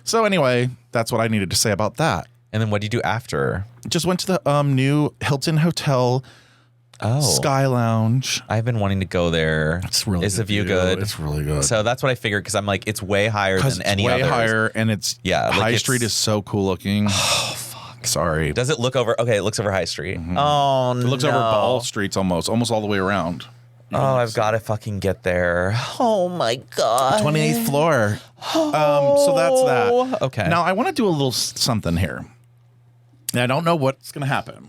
So anyway, that's what I needed to say about that. And then what do you do after? Just went to the new Hilton Hotel Sky Lounge. I've been wanting to go there. It's really Is the view good? It's really good. So that's what I figured because I'm like, it's way higher than any other. Way higher, and it's High Street is so cool looking. Oh fuck! Sorry. Does it look over? Okay, it looks over High Street. Mm-hmm. Oh no! It looks over all streets almost all the way around. I've got to fucking get there. Oh my God. 28th floor. So that's that. Okay. Now I want to do a little something here. And I don't know what's going to happen.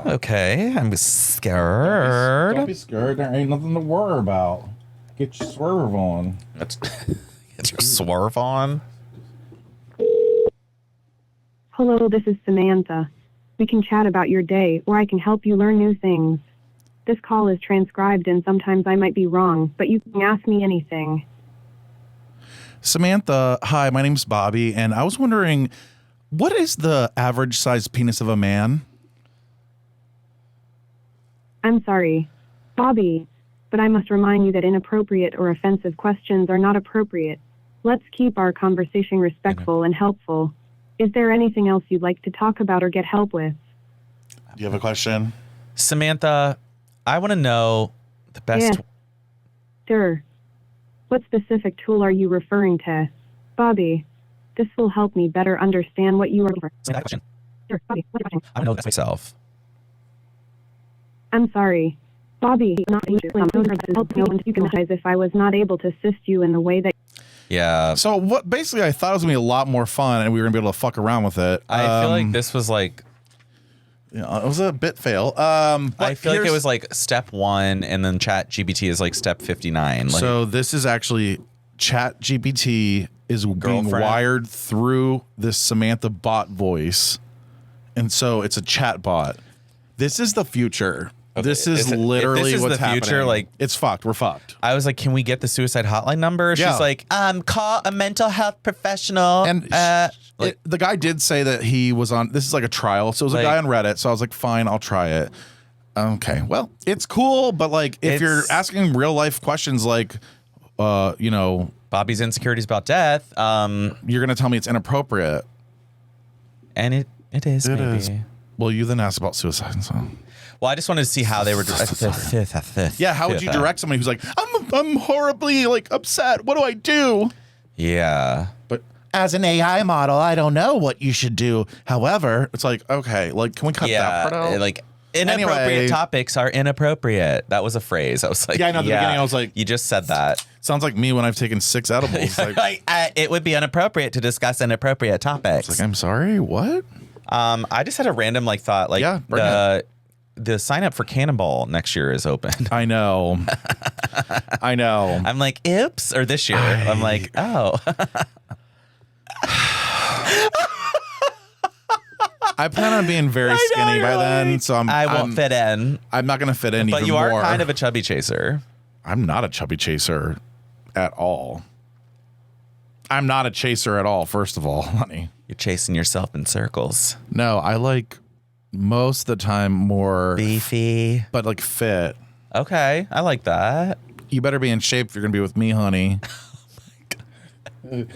Okay. I'm scared. Don't be scared. There ain't nothing to worry about. Get your swerve on. Get your swerve on. Hello, this is Samantha. We can chat about your day, or I can help you learn new things. This call is transcribed and sometimes I might be wrong, but you can ask me anything. Samantha, hi, my name's Bobby, and I was wondering, what is the average size penis of a man? I'm sorry, Bobby, but I must remind you that inappropriate or offensive questions are not appropriate. Let's keep our conversation respectful and helpful. Is there anything else you'd like to talk about or get help with? Do you have a question? Samantha, I want to know the best. Yeah. Sure. What specific tool are you referring to? Bobby, this will help me better understand what you are referring to. Question. Sure, Bobby, what's your question? I know that's myself. I'm sorry. Bobby, not you can apologize if I was not able to assist you in the way that. Yeah. So what? Basically, I thought it was gonna be a lot more fun, and we were gonna be able to fuck around with it. I feel like this was like. Yeah, it was a bit fail. I feel like it was like step 1, and then Chat GPT is like step 59. Like, so this is actually Chat GPT is being wired through this Samantha bot voice, and so it's a chat bot. This is the future. Okay. This is literally what's happening. Future, like, it's fucked. We're fucked. I was like, can we get the suicide hotline number? Yeah. She's like, call a mental health professional. And the guy did say that he was on, this is like a trial. So it was a guy on Reddit. So I was like, fine, I'll try it. Okay, well, it's cool. But like, if you're asking real life questions like, you know, Bobby's insecurities about death, you're going to tell me it's inappropriate. And it is. It maybe. Is. Well, you then asked about suicide. So. Well, I just wanted to see how they were. Yeah, how would you direct somebody who's like, I'm horribly like upset. What do I do? Yeah, but as an AI model, I don't know what you should do. However, it's like, okay, like, can we cut that part out? Like, inappropriate topics are inappropriate. That was a phrase. I was like, yeah, I know. At the beginning, I was like, you just said that. Sounds like me when I've taken 6 edibles. Like, it would be inappropriate to discuss inappropriate topics. It's like, I'm sorry, what? I just had a random like thought. Like, the sign up for Cannonball next year is open. I know. I know. I'm like, oops. Or this year. I'm like, oh. I plan on being very skinny by then, so I won't fit in. I'm not going to fit in but even you more. are kind of a chubby chaser. I'm not a chubby chaser at all. I'm not a chaser at all, first of all, honey. You're chasing yourself in circles. No, I like most of the time more beefy, but like fit. Okay, I like that. You better be in shape if you're gonna be with me, honey. Oh my God.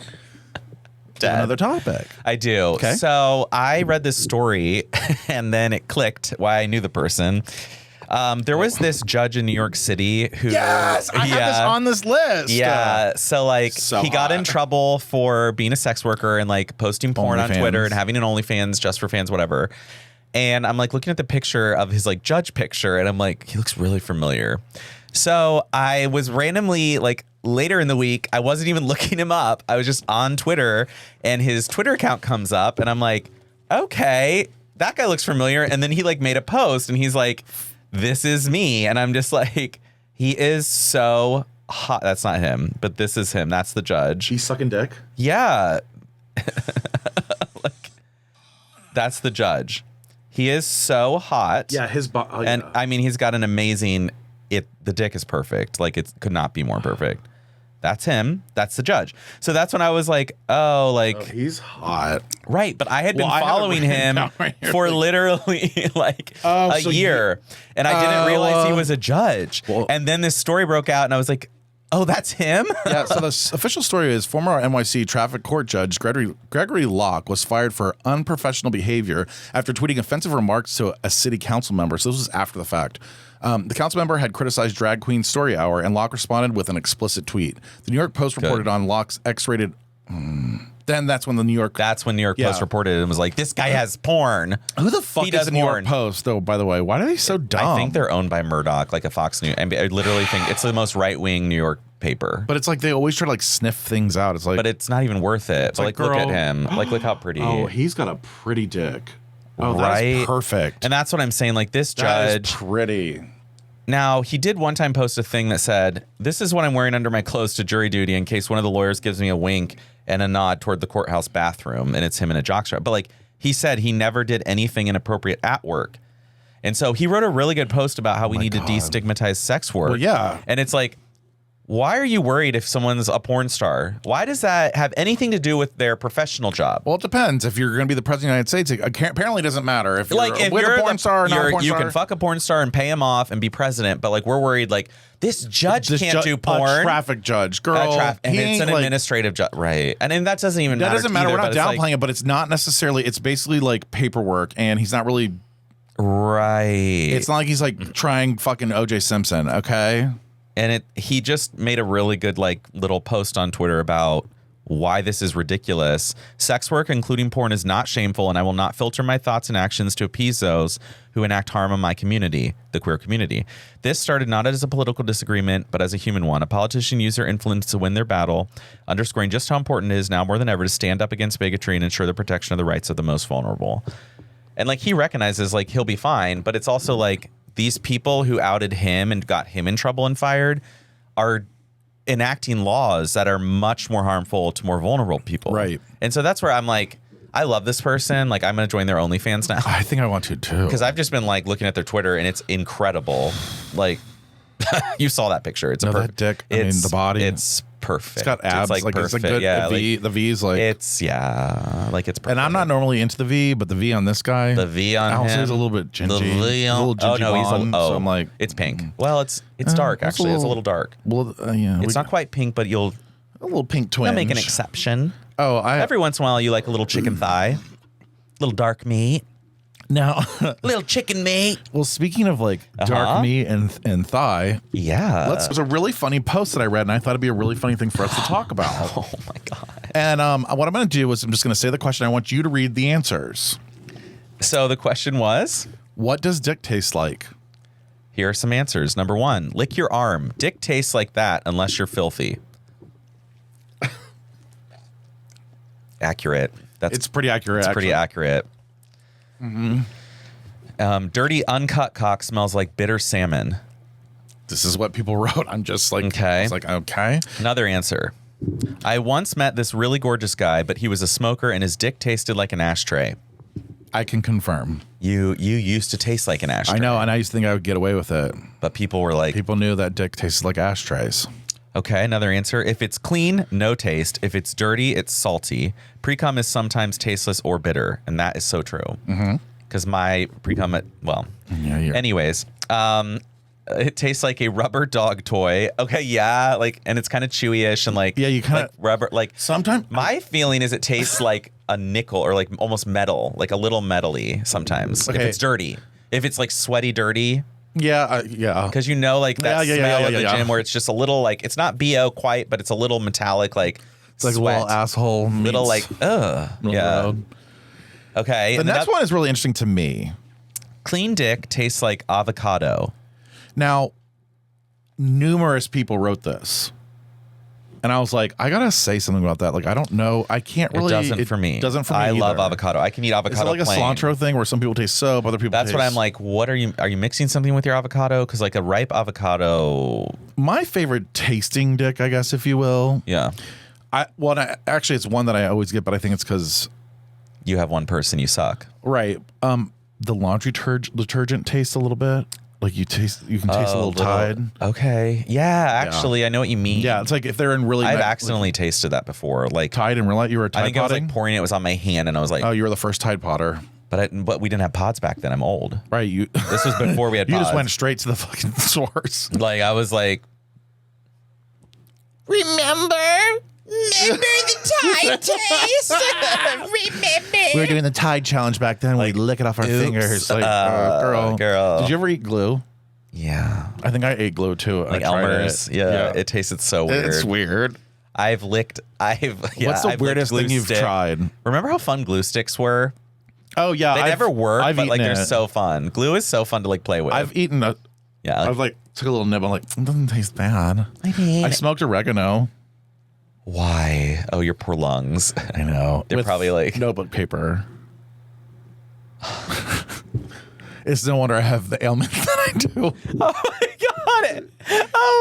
Another topic. I do. Okay. So I read this story and then it clicked why I knew the person. There was this judge in New York City who I have this on this list. Yeah. So like he got in trouble for being a sex worker and like posting porn on Twitter and having an OnlyFans, just for fans, whatever. And I'm like looking at the picture of his like judge picture and I'm like, he looks really familiar. So I was randomly like later in the week, I wasn't even looking him up. I was just on Twitter and his Twitter account comes up and I'm like, okay, that guy looks familiar. And then he like made a post and he's like, this is me. And I'm just like, he is so hot. That's not him, but this is him. That's the judge. He's sucking dick. Yeah. Like, that's the judge. He is so hot. Yeah, his and I mean, he's got an amazing. The dick is perfect. Like it could not be more perfect. That's him. That's the judge. So that's when I was like, oh, like he's hot, right? But I had been following him for literally like a year, and I didn't realize he was a judge. And then this story broke out, and I was like, oh, that's him? Yeah, so the official story is former NYC traffic court judge Gregory Locke was fired for unprofessional behavior after tweeting offensive remarks to a city council member. So this was after the fact. The council member had criticized Drag Queen Story Hour, and Locke responded with an explicit tweet. The New York Post reported on Locke's X-rated... Then that's when New York Post reported and was like, this guy has porn. Who the fuck is the New York Post, though, by the way? Why are they so dumb? I think they're owned by Murdoch, like a Fox News. I literally think it's the most right-wing New York paper. But it's like they always try to like sniff things out. It's like, but it's not even worth it. But like look at him. Like, look how pretty. Oh, he's got a pretty dick. Oh, right? That's perfect. And that's what I'm saying. Like this judge. That is pretty. Now, he did one time post a thing that said, this is what I'm wearing under my clothes to jury duty in case one of the lawyers gives me a wink and a nod toward the courthouse bathroom, and it's him in a jockstrap. But like he said, he never did anything inappropriate at work. And so he wrote a really good post about how we need to destigmatize sex work. Well, yeah. And it's like, why are you worried if someone's a porn star? Why does that have anything to do with their professional job? Well, it depends. If you're going to be the president of the United States, it apparently doesn't matter. If you're a porn star or not a porn star. You can fuck a porn star and pay him off and be president, but like we're worried like this judge can't do porn. A traffic judge, girl. And it's an administrative judge. Right. And then that doesn't even matter. That doesn't matter. Either, we're not downplaying it, but it's not necessarily, it's basically like paperwork, and he's not really. Right. It's not like he's like trying fucking OJ Simpson, okay? And he just made a really good like little post on Twitter about why this is ridiculous. Sex work, including porn, is not shameful, and I will not filter my thoughts and actions to appease those who enact harm on my community, the queer community. This started not as a political disagreement, but as a human one. A politician used their influence to win their battle, underscoring just how important it is now more than ever to stand up against bigotry and ensure the protection of the rights of the most vulnerable. And like he recognizes like he'll be fine, but it's also like these people who outed him and got him in trouble and fired are enacting laws that are much more harmful to more vulnerable people. Right. And so that's where I'm like, I love this person. Like, I'm going to join their OnlyFans now. I think I want to too. Because I've just been like looking at their Twitter and it's incredible. Like, you saw that picture. It's that dick. I mean, the body. It's perfect. It's got abs. It's like perfect. It's a good V. Like, the V's like. It's like it's perfect. And I'm not normally into the V, but the V on this guy. The V on also him. is a little bit gingy. The V on. A little gingy so I'm like, it's pink. Well, it's dark actually. It's a little dark. Well, yeah. It's not quite pink, but a little pink twinge. You'll make an exception. Oh, every once in a while you like a little chicken thigh, little dark meat. Now, little chicken meat. Well, speaking of like dark meat and thigh, there's a really funny post that I read, and I thought it'd be a really funny thing for us to talk about. Oh my god! And what I'm going to do is I'm just going to say the question. I want you to read the answers. So the question was, what does dick taste like? Here are some answers. Number 1, lick your arm. Dick tastes like that unless you're filthy. Accurate. It's pretty accurate. It's pretty accurate. Mm-hmm. Dirty uncut cock smells like bitter salmon. This is what people wrote. I'm just like, okay. I was like, okay. Another answer. I once met this really gorgeous guy, but he was a smoker and his dick tasted like an ashtray. I can confirm. You used to taste like an ashtray. I know, and I used to think I would get away with it. But people were like... People knew that dick tasted like ashtrays. Okay, another answer. If it's clean, no taste. If it's dirty, it's salty. Pre-cum is sometimes tasteless or bitter, and that is so true. Because my pre-cum, anyways, it tastes like a rubber dog toy. Okay, yeah, like, and it's kind of chewy-ish and like, you kind of like rubber. Like sometimes my feeling is it tastes like a nickel or like almost metal, like a little metally sometimes. Okay. If it's dirty, if it's like sweaty, dirty. Yeah. Because you know, like that smell at the gym where it's just a little like it's not BO quite, but it's a little metallic, like it's like sweat. A little asshole, little like yeah. Okay. The next one is really interesting to me. Clean dick tastes like avocado. Now, numerous people wrote this, and I was like, I gotta say something about that. Like, I don't know. I can't really. It doesn't for me. Doesn't for me. I either. love avocado. I can eat avocado. Is it like plain. a cilantro thing where some people taste soap, other people? That's what I'm like. What are you mixing something with your avocado? Because like a ripe avocado. My favorite tasting dick, I guess, if you will. Yeah. Actually, it's one that I always get, but I think it's because you have one person you suck. Right. The laundry detergent tastes a little bit. Like you can taste a little Tide. Okay. Yeah, actually, I know what you mean. Yeah, it's like if they're in really. I've accidentally tasted that before. Like Tide and real. You were a Tide I think potting? I was like pouring it was on my hand, and I was like, oh, you were the first Tide Potter. But we didn't have pods back then. I'm old. Right. This was before we had pods. You just went straight to the fucking source. Like I was like, remember the Tide taste? Remember? We were doing the Tide challenge back then. We'd lick it off our fingers. Like, girl. Did you ever eat glue? Yeah. I think I ate glue too. Like Elmer's. Yeah. It tasted so weird. It's weird. What's the weirdest thing you've tried? Remember how fun glue sticks were? Oh yeah. They never work, but like they're it. so fun. Glue is so fun to like play with. I've eaten it. Yeah. I've like took a little nib. I'm like, it doesn't taste bad. I smoked oregano. Why? Oh, your poor lungs. I know. They're probably like notebook paper. It's no wonder I have the ailment that I do. Oh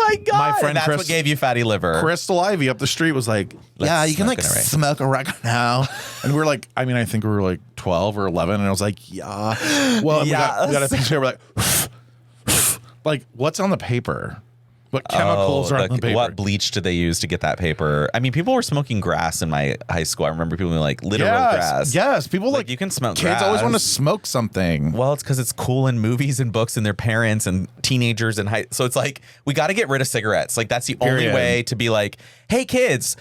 my god! My friend that's Chris, what gave you fatty liver. Crystal Ivy up the street was like, yeah, you can like smoke oregano. And we were like, I mean, I think we were like 12 or 11, and I was like, yeah. Well, we got a picture. We're like, what's on the paper? What chemicals are on the paper? What bleach did they use to get that paper? I mean, people were smoking grass in my high school. I remember people being like, literal grass. Yes, people like you can smoke kids grass. always want to smoke something. Well, it's because it's cool in movies and books and their parents and teenagers and so it's like we got to get rid of cigarettes. Like that's the only way to be like, hey kids,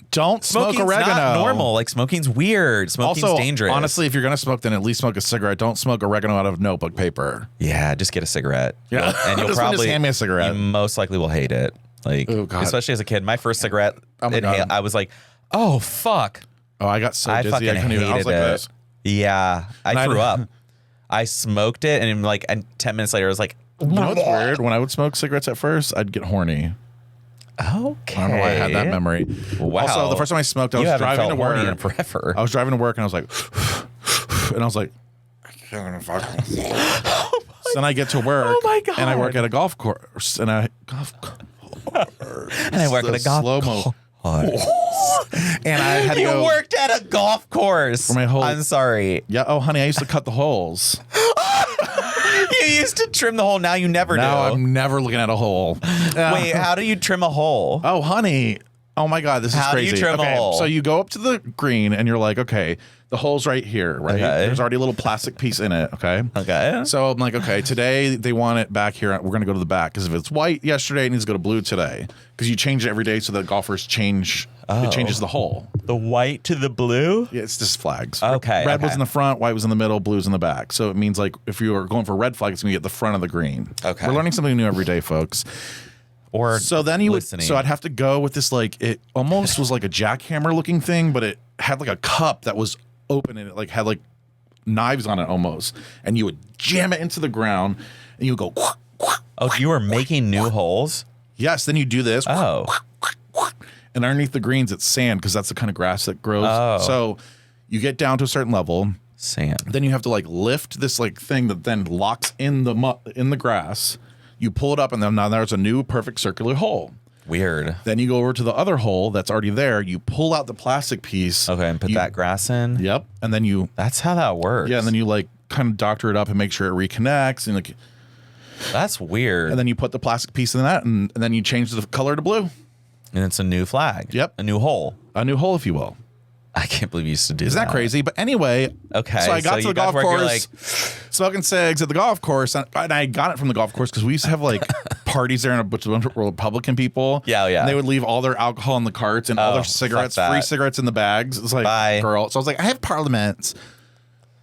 don't smoke oregano. Not normal. Like smoking's weird. Smoking's also, dangerous. Honestly, if you're gonna smoke, then at least smoke a cigarette. Don't smoke oregano out of notebook paper. Yeah, just get a cigarette. Yeah, and you'll probably just hand me a cigarette. You most likely will hate it. Like, especially as a kid, my first cigarette, I was like, "Oh fuck!" Oh, I got so dizzy. I fucking hated I was like it. This. Yeah, I threw up. I smoked it, and like, and 10 minutes later, I was like, "You know what's weird? When I would smoke cigarettes at first, I'd get horny." Okay, I don't know why I had that memory. Wow. Also, the first time I smoked, I was driving to work. In forever. I was driving to work, and I was like, and I was like, I can't fucking. So then I get to work, and I work at a golf course, and I work at a golf slow-mo. And I had to You go worked at a golf course. for my whole. I'm sorry. Yeah. Oh, honey, I used to cut the holes. You used to trim the hole. Now you never Now do. I'm never looking at a hole. Wait, how do you trim a hole? Oh, honey. Oh my God, this is How do you crazy. trim a hole? So you go up to the green and you're like, okay, the hole's right here, right? Okay. There's already a little plastic piece in it, okay? Okay. So I'm like, okay, today they want it back here. We're going to go to the back because if it's white yesterday, it needs to go to blue today because you change it every day so that golfers change. It changes the hole. The white to the blue? Yeah, it's just flags. Okay. Red was in the front, white was in the middle, blue's in the back. So it means like if you are going for red flag, it's going to be at the front of the green. Okay. We're learning something new every day, folks. Or so then you would, listening. so I'd have to go with this like it almost was like a jackhammer looking thing, but it had like a cup that was open and it like had like knives on it almost, and you would jam it into the ground and you would go. Oh, you were making new holes? Yes. Then you do this. Oh. And underneath the greens, it's sand because that's the kind of grass that grows. Oh. So you get down to a certain level. Sand. Then you have to like lift this like thing that then locks in the grass. You pull it up, and then now there's a new perfect circular hole. Weird. Then you go over to the other hole that's already there. You pull out the plastic piece. Okay, and put that grass in? Yep. And then you... That's how that works. Yeah, and then you like kind of doctor it up and make sure it reconnects. And like... That's weird. And then you put the plastic piece in that, and then you change the color to blue. And it's a new flag. Yep. A new hole. A new hole, if you will. I can't believe you used to do that. Isn't that crazy? But anyway, okay. So I got to the golf course, like, smoking cigs at the golf course, and I got it from the golf course because we used to have like parties there and a bunch of Republican people. Yeah. And they would leave all their alcohol in the carts and all their cigarettes, free cigarettes in the bags. It's like, bye, girl. So I was like, I have parliaments.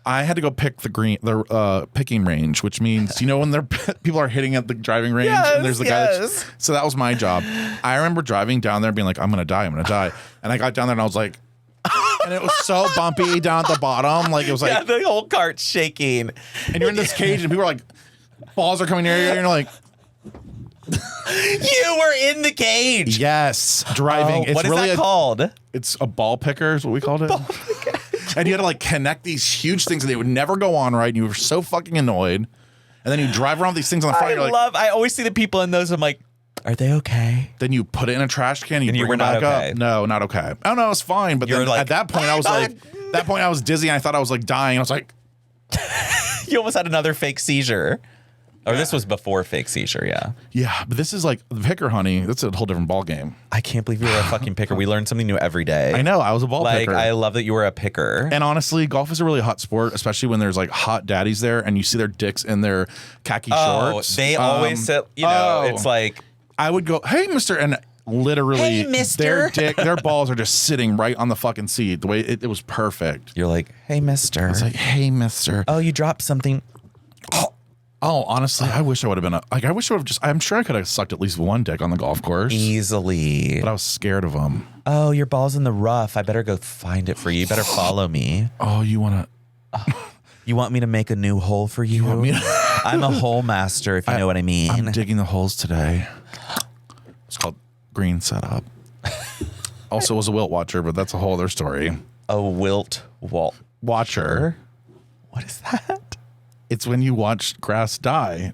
I had to go pick the picking range, which means when people are hitting at the driving range, and there's the guy. So that was my job. I remember driving down there, being like, I'm gonna die, and I got down there and I was like. And it was so bumpy down at the bottom. Like, it was like... the whole cart's shaking. And you're in this cage, and people are like... Balls are coming near you, and you're like... You were in the cage! Yes. Driving. What is that called? It's a ball picker is what we called it. And you had to, like, connect these huge things, and they would never go on right, and you were so fucking annoyed. And then you drive around with these things on the front, I always see the people in those, I'm like... Are they okay? Then you put it in a trash can. And you bring it back up. No, not okay. Oh no, it's fine. But then at that point, I was like, I was dizzy. And I thought I was like dying. I was like, you almost had another fake seizure. Or this was before fake seizure, yeah. Yeah, but this is like the picker, honey. That's a whole different ball game. I can't believe you were a fucking picker. We learn something new every day. I know. I was a ball picker. I love that you were a picker. And honestly, golf is a really hot sport, especially when there's like hot daddies there and you see their dicks in their khaki shorts. They always sit, it's like... I would go, hey, mister, and literally hey, mister. their balls are just sitting right on the fucking seat. The way it was perfect. You're like, hey, mister. I was like, hey, mister. Oh, you dropped something. Oh, honestly, I wish I would have been I'm sure I could have sucked at least one dick on the golf course. Easily. But I was scared of them. Oh, your ball's in the rough. I better go find it for you. You better follow me. Oh, you want to... You want me to make a new hole for you? I'm a hole master, if you know what I mean. I'm digging the holes today. It's called green setup. Also was a wilt watcher, but that's a whole other story. A wilt watcher. What is that? It's when you watch grass die.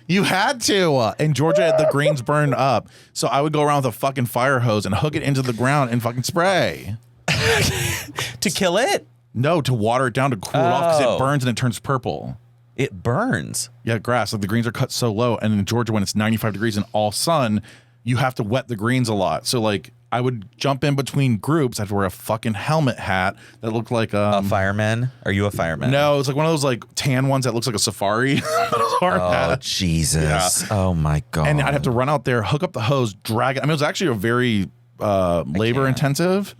You had to. In Georgia, the greens burned up. So I would go around with a fucking fire hose and hook it into the ground and fucking spray. To kill it? No, to water it down to cool it off because it burns and it turns purple. It burns? Yeah, grass. Like the greens are cut so low. And in Georgia, when it's 95 degrees and all sun, you have to wet the greens a lot. So like I would jump in between groups. I have to wear a fucking helmet hat that looked like a fireman. Are you a fireman? No, it's like one of those like tan ones that looks like a safari. Oh, Jesus. Yeah. Oh my God. And I'd have to run out there, hook up the hose, drag it. I mean, it was actually a very labor intensive.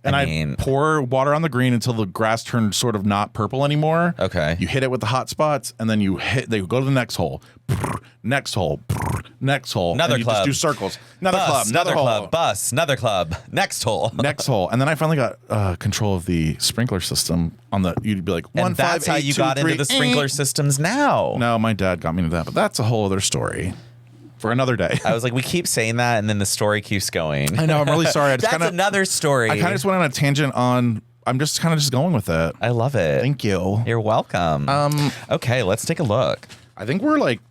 And I pour water on the green until the grass turned sort of not purple anymore. Okay. You hit it with the hot spots, and then they go to the next hole. Next hole. Next hole. Another and you club. Just do circles. Another club. Another club. Bus. Another club. Next hole. Next hole. And then I finally got control of the sprinkler system on the. You'd be like, 1, and that's 5, 8, how you 2, got 3, into the sprinkler systems now. No, my dad got me into that, but that's a whole other story. For another day. I was like, we keep saying that, and then the story keeps going. I know. I'm really sorry. That's another story. I kind of just went on a tangent on. I'm just kind of just going with it. I love it. Thank you. You're welcome. Okay, let's take a look. I think we're like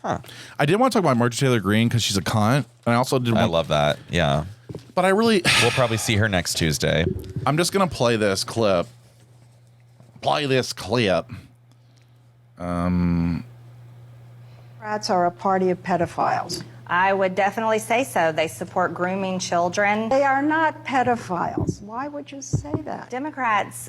I did want to talk about Marjorie Taylor Greene because she's a cunt, and I also did. I love that. Yeah, but we'll probably see her next Tuesday. I'm just gonna play this clip. Democrats are a party of pedophiles. I would definitely say so. They support grooming children. They are not pedophiles. Why would you say that? Democrats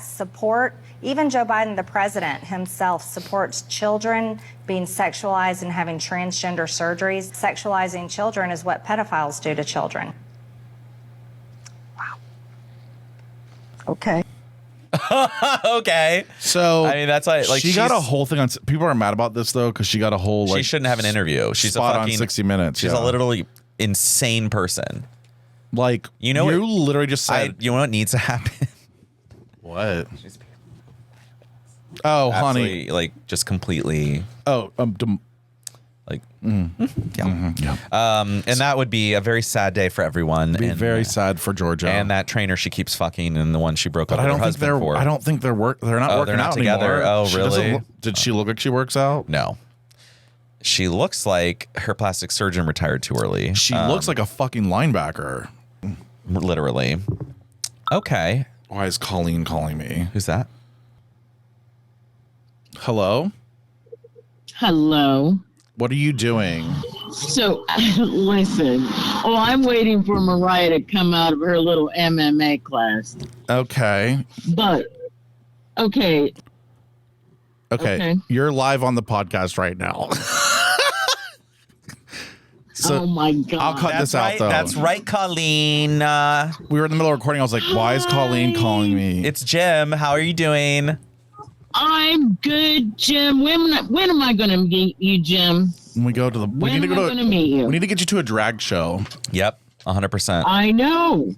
support, even Joe Biden, the president himself, supports children being sexualized and having transgender surgeries. Sexualizing children is what pedophiles do to children. Wow. Okay. Okay. So I mean, that's like she got a whole thing on. People are mad about this though because she got a whole she shouldn't have an interview. She's spot a fucking on 60 Minutes. She's a literally insane person. Like you literally just said. You know what needs to happen? What? Oh, honey, like just completely. Oh, yeah. And that would be a very sad day for everyone. Be very sad for Georgia and that trainer she keeps fucking and the one she broke up with her husband for. I don't think they're working out together. Anymore. Oh, really? Did she look like she works out? No. She looks like her plastic surgeon retired too early. She looks like a fucking linebacker. Literally. Okay. Why is Colleen calling me? Who's that? Hello? Hello. What are you doing? So, listen. Oh, I'm waiting for Mariah to come out of her little MMA class. Okay. But, okay. Okay. You're live on the podcast right now. So oh, my God. I'll cut this out, though. That's right, Colleen. We were in the middle of recording. I was like, why is Colleen calling me? It's Jim. How are you doing? I'm good, Jim. When am I going to meet you, Jim? When we go to the... When am I going to meet you? We need to get you to a drag show. Yep, 100%. I know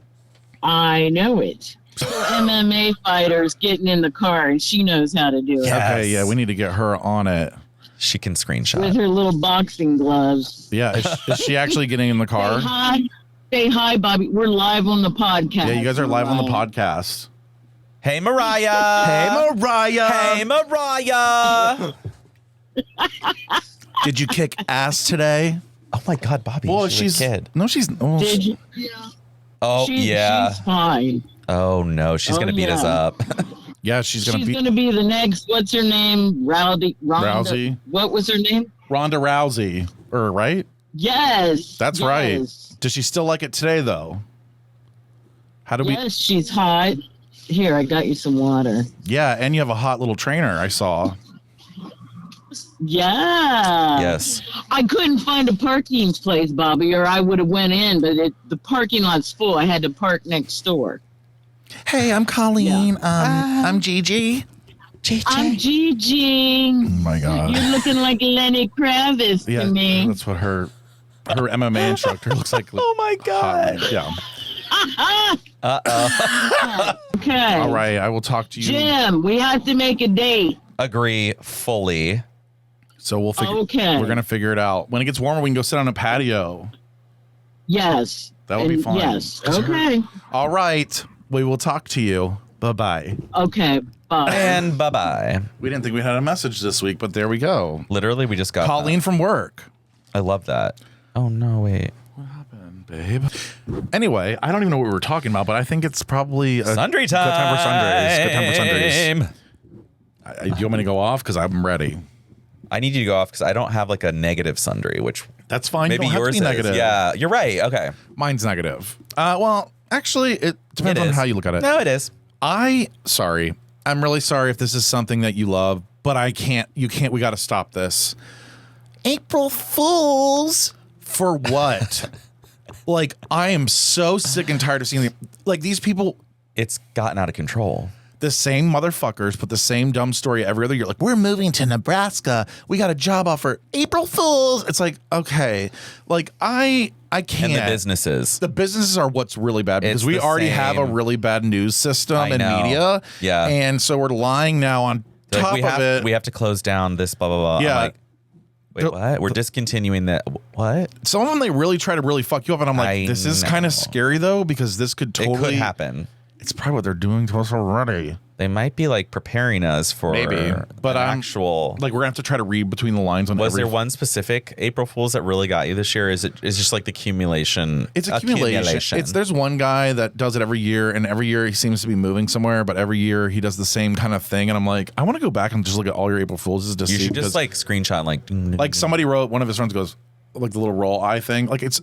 it. MMA fighters getting in the car, and she knows how to do it. Yes. Okay, yeah, we need to get her on it. She can screenshot. With her little boxing gloves. Yeah, is she actually getting in the car? Say hi, Bobby. We're live on the podcast. Yeah, you guys are live on the podcast. Hey, Mariah. Hey, Mariah. Hey, Mariah. Did you kick ass today? Oh, my God, Bobby. Well, she's a kid. No, she's... Oh, Did you? Oh, yeah. She's fine. Oh, no. She's going to beat us up. Yeah, she's going to be the next... What's her name? Rousey. What was her name? Ronda Rousey. Right? Yes. That's right. Does she still like it today, though? Yes, she's hot. Here, I got you some water. Yeah, and you have a hot little trainer, I saw. Yeah. Yes. I couldn't find a parking place, Bobby, or I would have went in, but the parking lot's full. I had to park next door. Hey, I'm Colleen. I'm Gigi. I'm Gigi. Oh, my God. You're looking like Lenny Kravitz to me. That's what her MMA instructor looks like. Oh, my God. Hot. Yeah. Uh-oh. Okay. All right, I will talk to you. Jim, we have to make a date. Agree fully. So we'll figure. Okay. We're gonna figure it out. When it gets warmer, we can go sit on a patio. Yes. That would be fun. Yes. Okay. All right. We will talk to you. Bye-bye. Okay. Bye. And bye-bye. We didn't think we had a message this week, but there we go. Literally, we just got Colleen from work. I love that. Oh, no, wait. What happened, babe? Anyway, I don't even know what we were talking about, but I think it's probably a Sundry time. Good time for Sundays. Good time for Sundays. Do you want me to go off? Because I'm ready. I need you to go off because I don't have like a negative sundry, which that's fine. Maybe you don't yours have to be negative. Is. Yeah, you're right. Okay. Mine's negative. Well, actually, it depends on how you look at it. No, it is. I'm really sorry if this is something that you love, but we got to stop this. April Fools. For what? Like, I am so sick and tired of seeing these people. It's gotten out of control. The same motherfuckers put the same dumb story every other year. Like, we're moving to Nebraska. We got a job offer. April Fools. It's like, okay. Like, I can't. And the businesses. The businesses are what's really bad because we already have a really bad news system and media. Yeah. And so we're lying now on top of it. We have to close down this blah, blah, blah. Yeah. I'm like, wait, what? We're discontinuing that. What? Some of them, they really try to really fuck you up. And I'm like, this is kind of scary, though, because this could totally happen. It's probably what they're doing to us already. They might be like preparing us for but actual. Like we're gonna have to try to read between the lines on. Was there one specific April Fool's that really got you this year? Is just like the accumulation? It's accumulation. There's one guy that does it every year, and every year he seems to be moving somewhere, but every year he does the same kind of thing, and I'm like, I want to go back and just look at all your April Fool's to see. You should just like screenshot like somebody wrote, one of his friends goes, like the little roll eye thing, like it's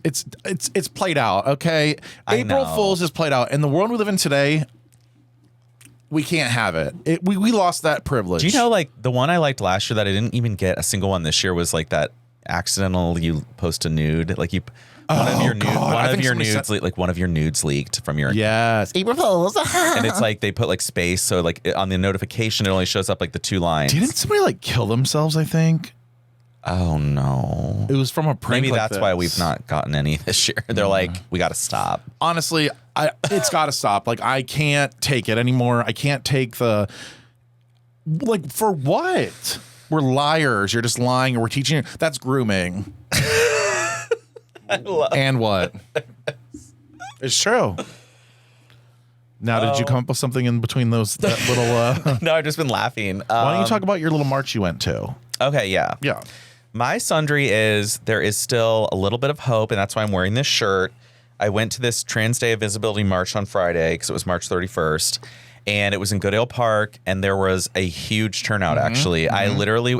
played out. Okay, April Fool's is played out. In the world we live in today, we can't have it. We lost that privilege. Do you know, like the one I liked last year that I didn't even get a single one this year was like that accidental you post a nude, like you one of your nudes leaked from your April Fool's, and it's like they put like space, so like on the notification it only shows up like the 2 lines. Didn't somebody like kill themselves? I think. Oh no! It was from a prank. Maybe that's why we've not gotten any this year. They're like, we got to stop. Honestly, it's got to stop. Like I can't take it anymore. I can't take the for what? We're liars. You're just lying, and we're teaching you. That's grooming. And what? It's true. Now, did you come up with something in between those that little? No, I've just been laughing. Why don't you talk about your little march you went to? Okay, yeah. Yeah. My sundry is there is still a little bit of hope, and that's why I'm wearing this shirt. I went to this Trans Day of Visibility March on Friday because it was March 31st, and it was in Goodale Park, and there was a huge turnout, actually. I literally...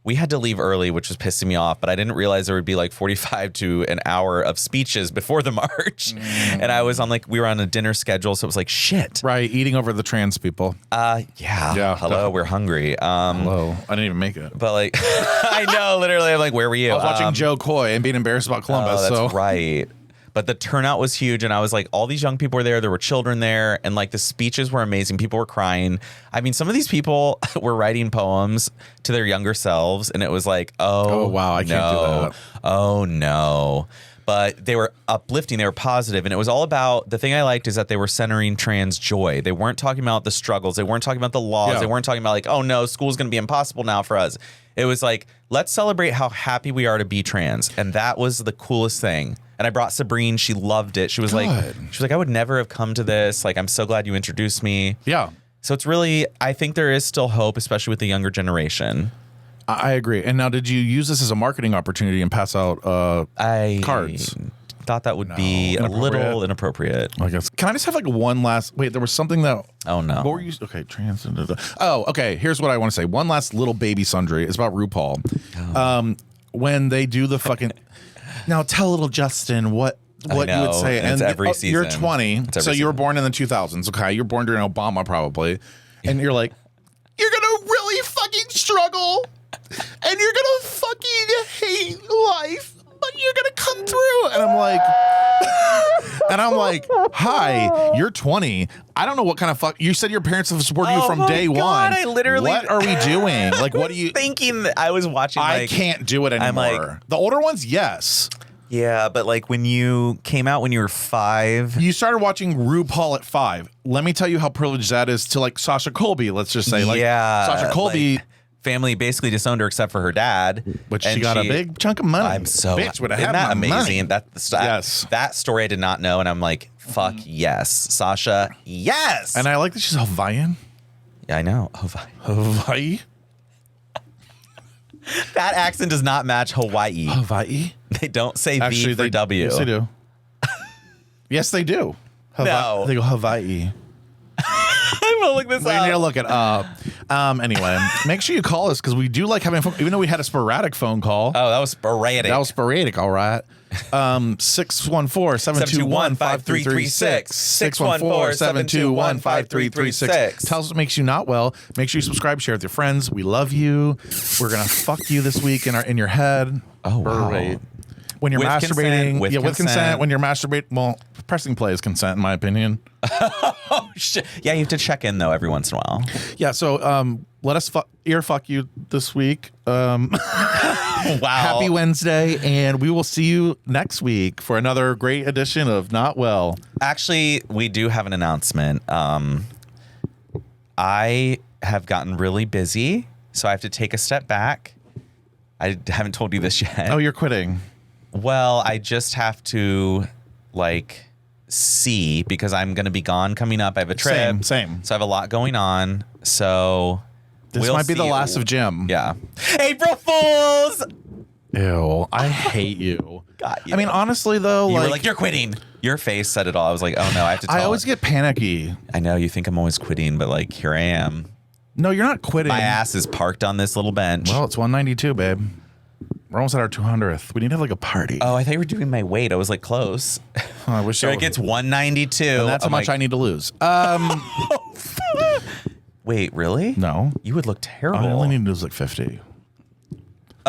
we had to leave early, which was pissing me off, but I didn't realize there would be like 45 to an hour of speeches before the march. And I was on we were on a dinner schedule, so it was like, shit. Right, eating over the trans people. Yeah. Hello, definitely. We're hungry. Hello. I didn't even make it. But like, I know, literally, I'm like, where were you? I was watching Joe Coy and being embarrassed about Columbus. That's right. But the turnout was huge, and I was like, all these young people were there. There were children there, and like the speeches were amazing. People were crying. I mean, some of these people were writing poems to their younger selves, and it was like, oh wow, I can't do that. Oh no. But they were uplifting, they were positive, and it was all about, the thing I liked is that they were centering trans joy. They weren't talking about the struggles. They weren't talking about the laws. They weren't talking about like, oh no, school's going to be impossible now for us. It was like, let's celebrate how happy we are to be trans. And that was the coolest thing. And I brought Sabrine. She loved it. She was like, I would never have come to this. Like, I'm so glad you introduced me. Yeah. So it's really, I think there is still hope, especially with the younger generation. I agree. And now, did you use this as a marketing opportunity and pass out cards? Thought that would be a little inappropriate. I guess. Can I just have like one last? Wait, there was something that. Oh no. What were you? Okay, trans. Oh, okay. Here's what I want to say. One last little baby sundry. It's about RuPaul. Oh. When they do the fucking. Now tell little Justin what you would say. And it's every season. You're 20, so you were born in the 2000s. Okay, you're born during Obama probably, and you're like, you're gonna really fucking struggle, and you're gonna fucking hate life, but you're gonna come through. And I'm like, hi, you're 20. I don't know what kind of fuck. You said your parents have supported you from day one. I literally. What are we doing? Like, what are you thinking? That I was watching. I can't do it anymore. I'm like, the older ones, yes. Yeah, but like when you came out when you were 5. You started watching RuPaul at 5. Let me tell you how privileged that is to like Sasha Colby, let's just say. Like, Sasha Colby. Like, family basically disowned her except for her dad. But she got a big chunk of money. I'm so bitch would have had that amazing. Money. That story I did not know, and I'm like, fuck yes. Sasha, yes. And I like that she's Hawaiian. Yeah, I know. Hawaii? That accent does not match Hawaii. Hawaii? They don't say V for W. Yes, they do. Yes, they do. No. They go Hawaii. I'm gonna look this up. We need to look it up. Anyway, make sure you call us because we do like having fun. Even though we had a sporadic phone call. Oh, that was sporadic. That was sporadic. All right. 614-721-5336. 614-721-5336. Tell us what makes you not well. Make sure you subscribe, share with your friends. We love you. We're gonna fuck you this week in your head. Oh wow. When you're masturbating, with consent. When you're masturbating, well, pressing play is consent, in my opinion. Oh shit! Yeah, you have to check in though every once in a while. Yeah, so let us ear fuck you this week. Wow! Happy Wednesday, and we will see you next week for another great edition of Not Well. Actually, we do have an announcement. I have gotten really busy, so I have to take a step back. I haven't told you this yet. Oh, you're quitting. Well, I just have to, like, see because I'm going to be gone coming up. I have a trip. Same. So I have a lot going on. So this might be the last of Jim. Yeah. April Fools! Ew, I hate you. Got you. I mean, honestly, though, you were like, you're quitting. Your face said it all. I was like, oh no, I have to tell I always get panicky. I know you think I'm always quitting, but like, here I am. No, you're not quitting. My ass is parked on this little bench. Well, it's 192, babe. We're almost at our 200th. We need to have like a party. Oh, I thought you were doing my weight. I was like close. Oh, I wish so it gets 192. And that's how much I need to lose. Wait, really? No. You would look terrible. I only need to lose like 50.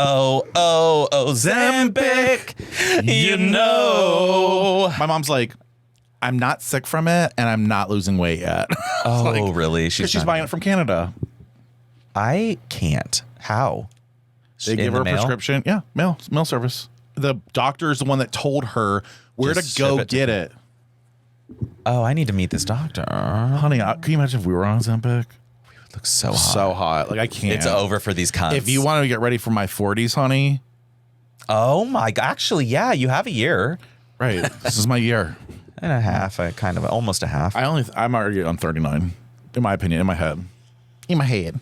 Oh, Zambic, you know. My mom's like, I'm not sick from it, and I'm not losing weight yet. Oh, like, really? She's buying it from Canada. I can't. How? They give her a prescription. Yeah, mail service. The doctor is the one that told her where to go get it. Oh, I need to meet this doctor. Honey, can you imagine if we were on Ozempic? Looks so hot. So hot. Like, I can't. It's over for these cunts. If you want to get ready for my 40s, honey. Oh my god. Actually, yeah, you have a year. Right. This is my year. And a half. Almost a half. I'm already on 39. In my opinion, in my head. In my head.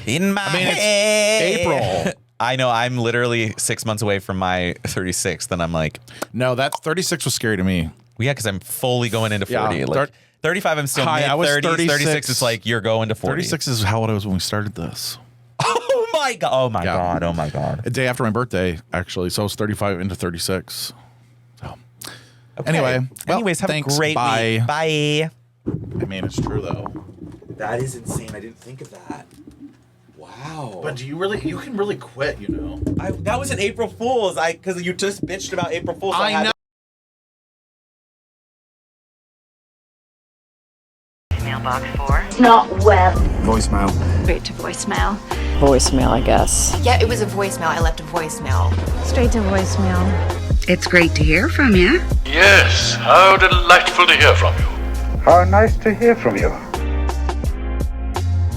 It's April. I know. I'm literally 6 months away from my 36th, and I'm like, no, that's 36 was scary to me. Well, yeah, because I'm fully going into 40. Yeah, like 35, I'm still mid-30s. 36 is like, you're going to 40. 36 is how it was when we started this. Oh my god. Oh my god. Oh my god. A day after my birthday, actually. So I was 35 into 36. So okay. Anyway. Well, anyways, have thanks, a great week. Bye. I mean, it's true though. That is insane. I didn't think of that. Wow. But you can really quit, you know. That was an April Fool's. Because you just bitched about April Fool's. So I know. Mailbox 4. Not well. Voicemail. Straight to voicemail. Voicemail, I guess. Yeah, it was a voicemail. I left a voicemail. Straight to voicemail. It's great to hear from you. Yes, how delightful to hear from you. How nice to hear from you.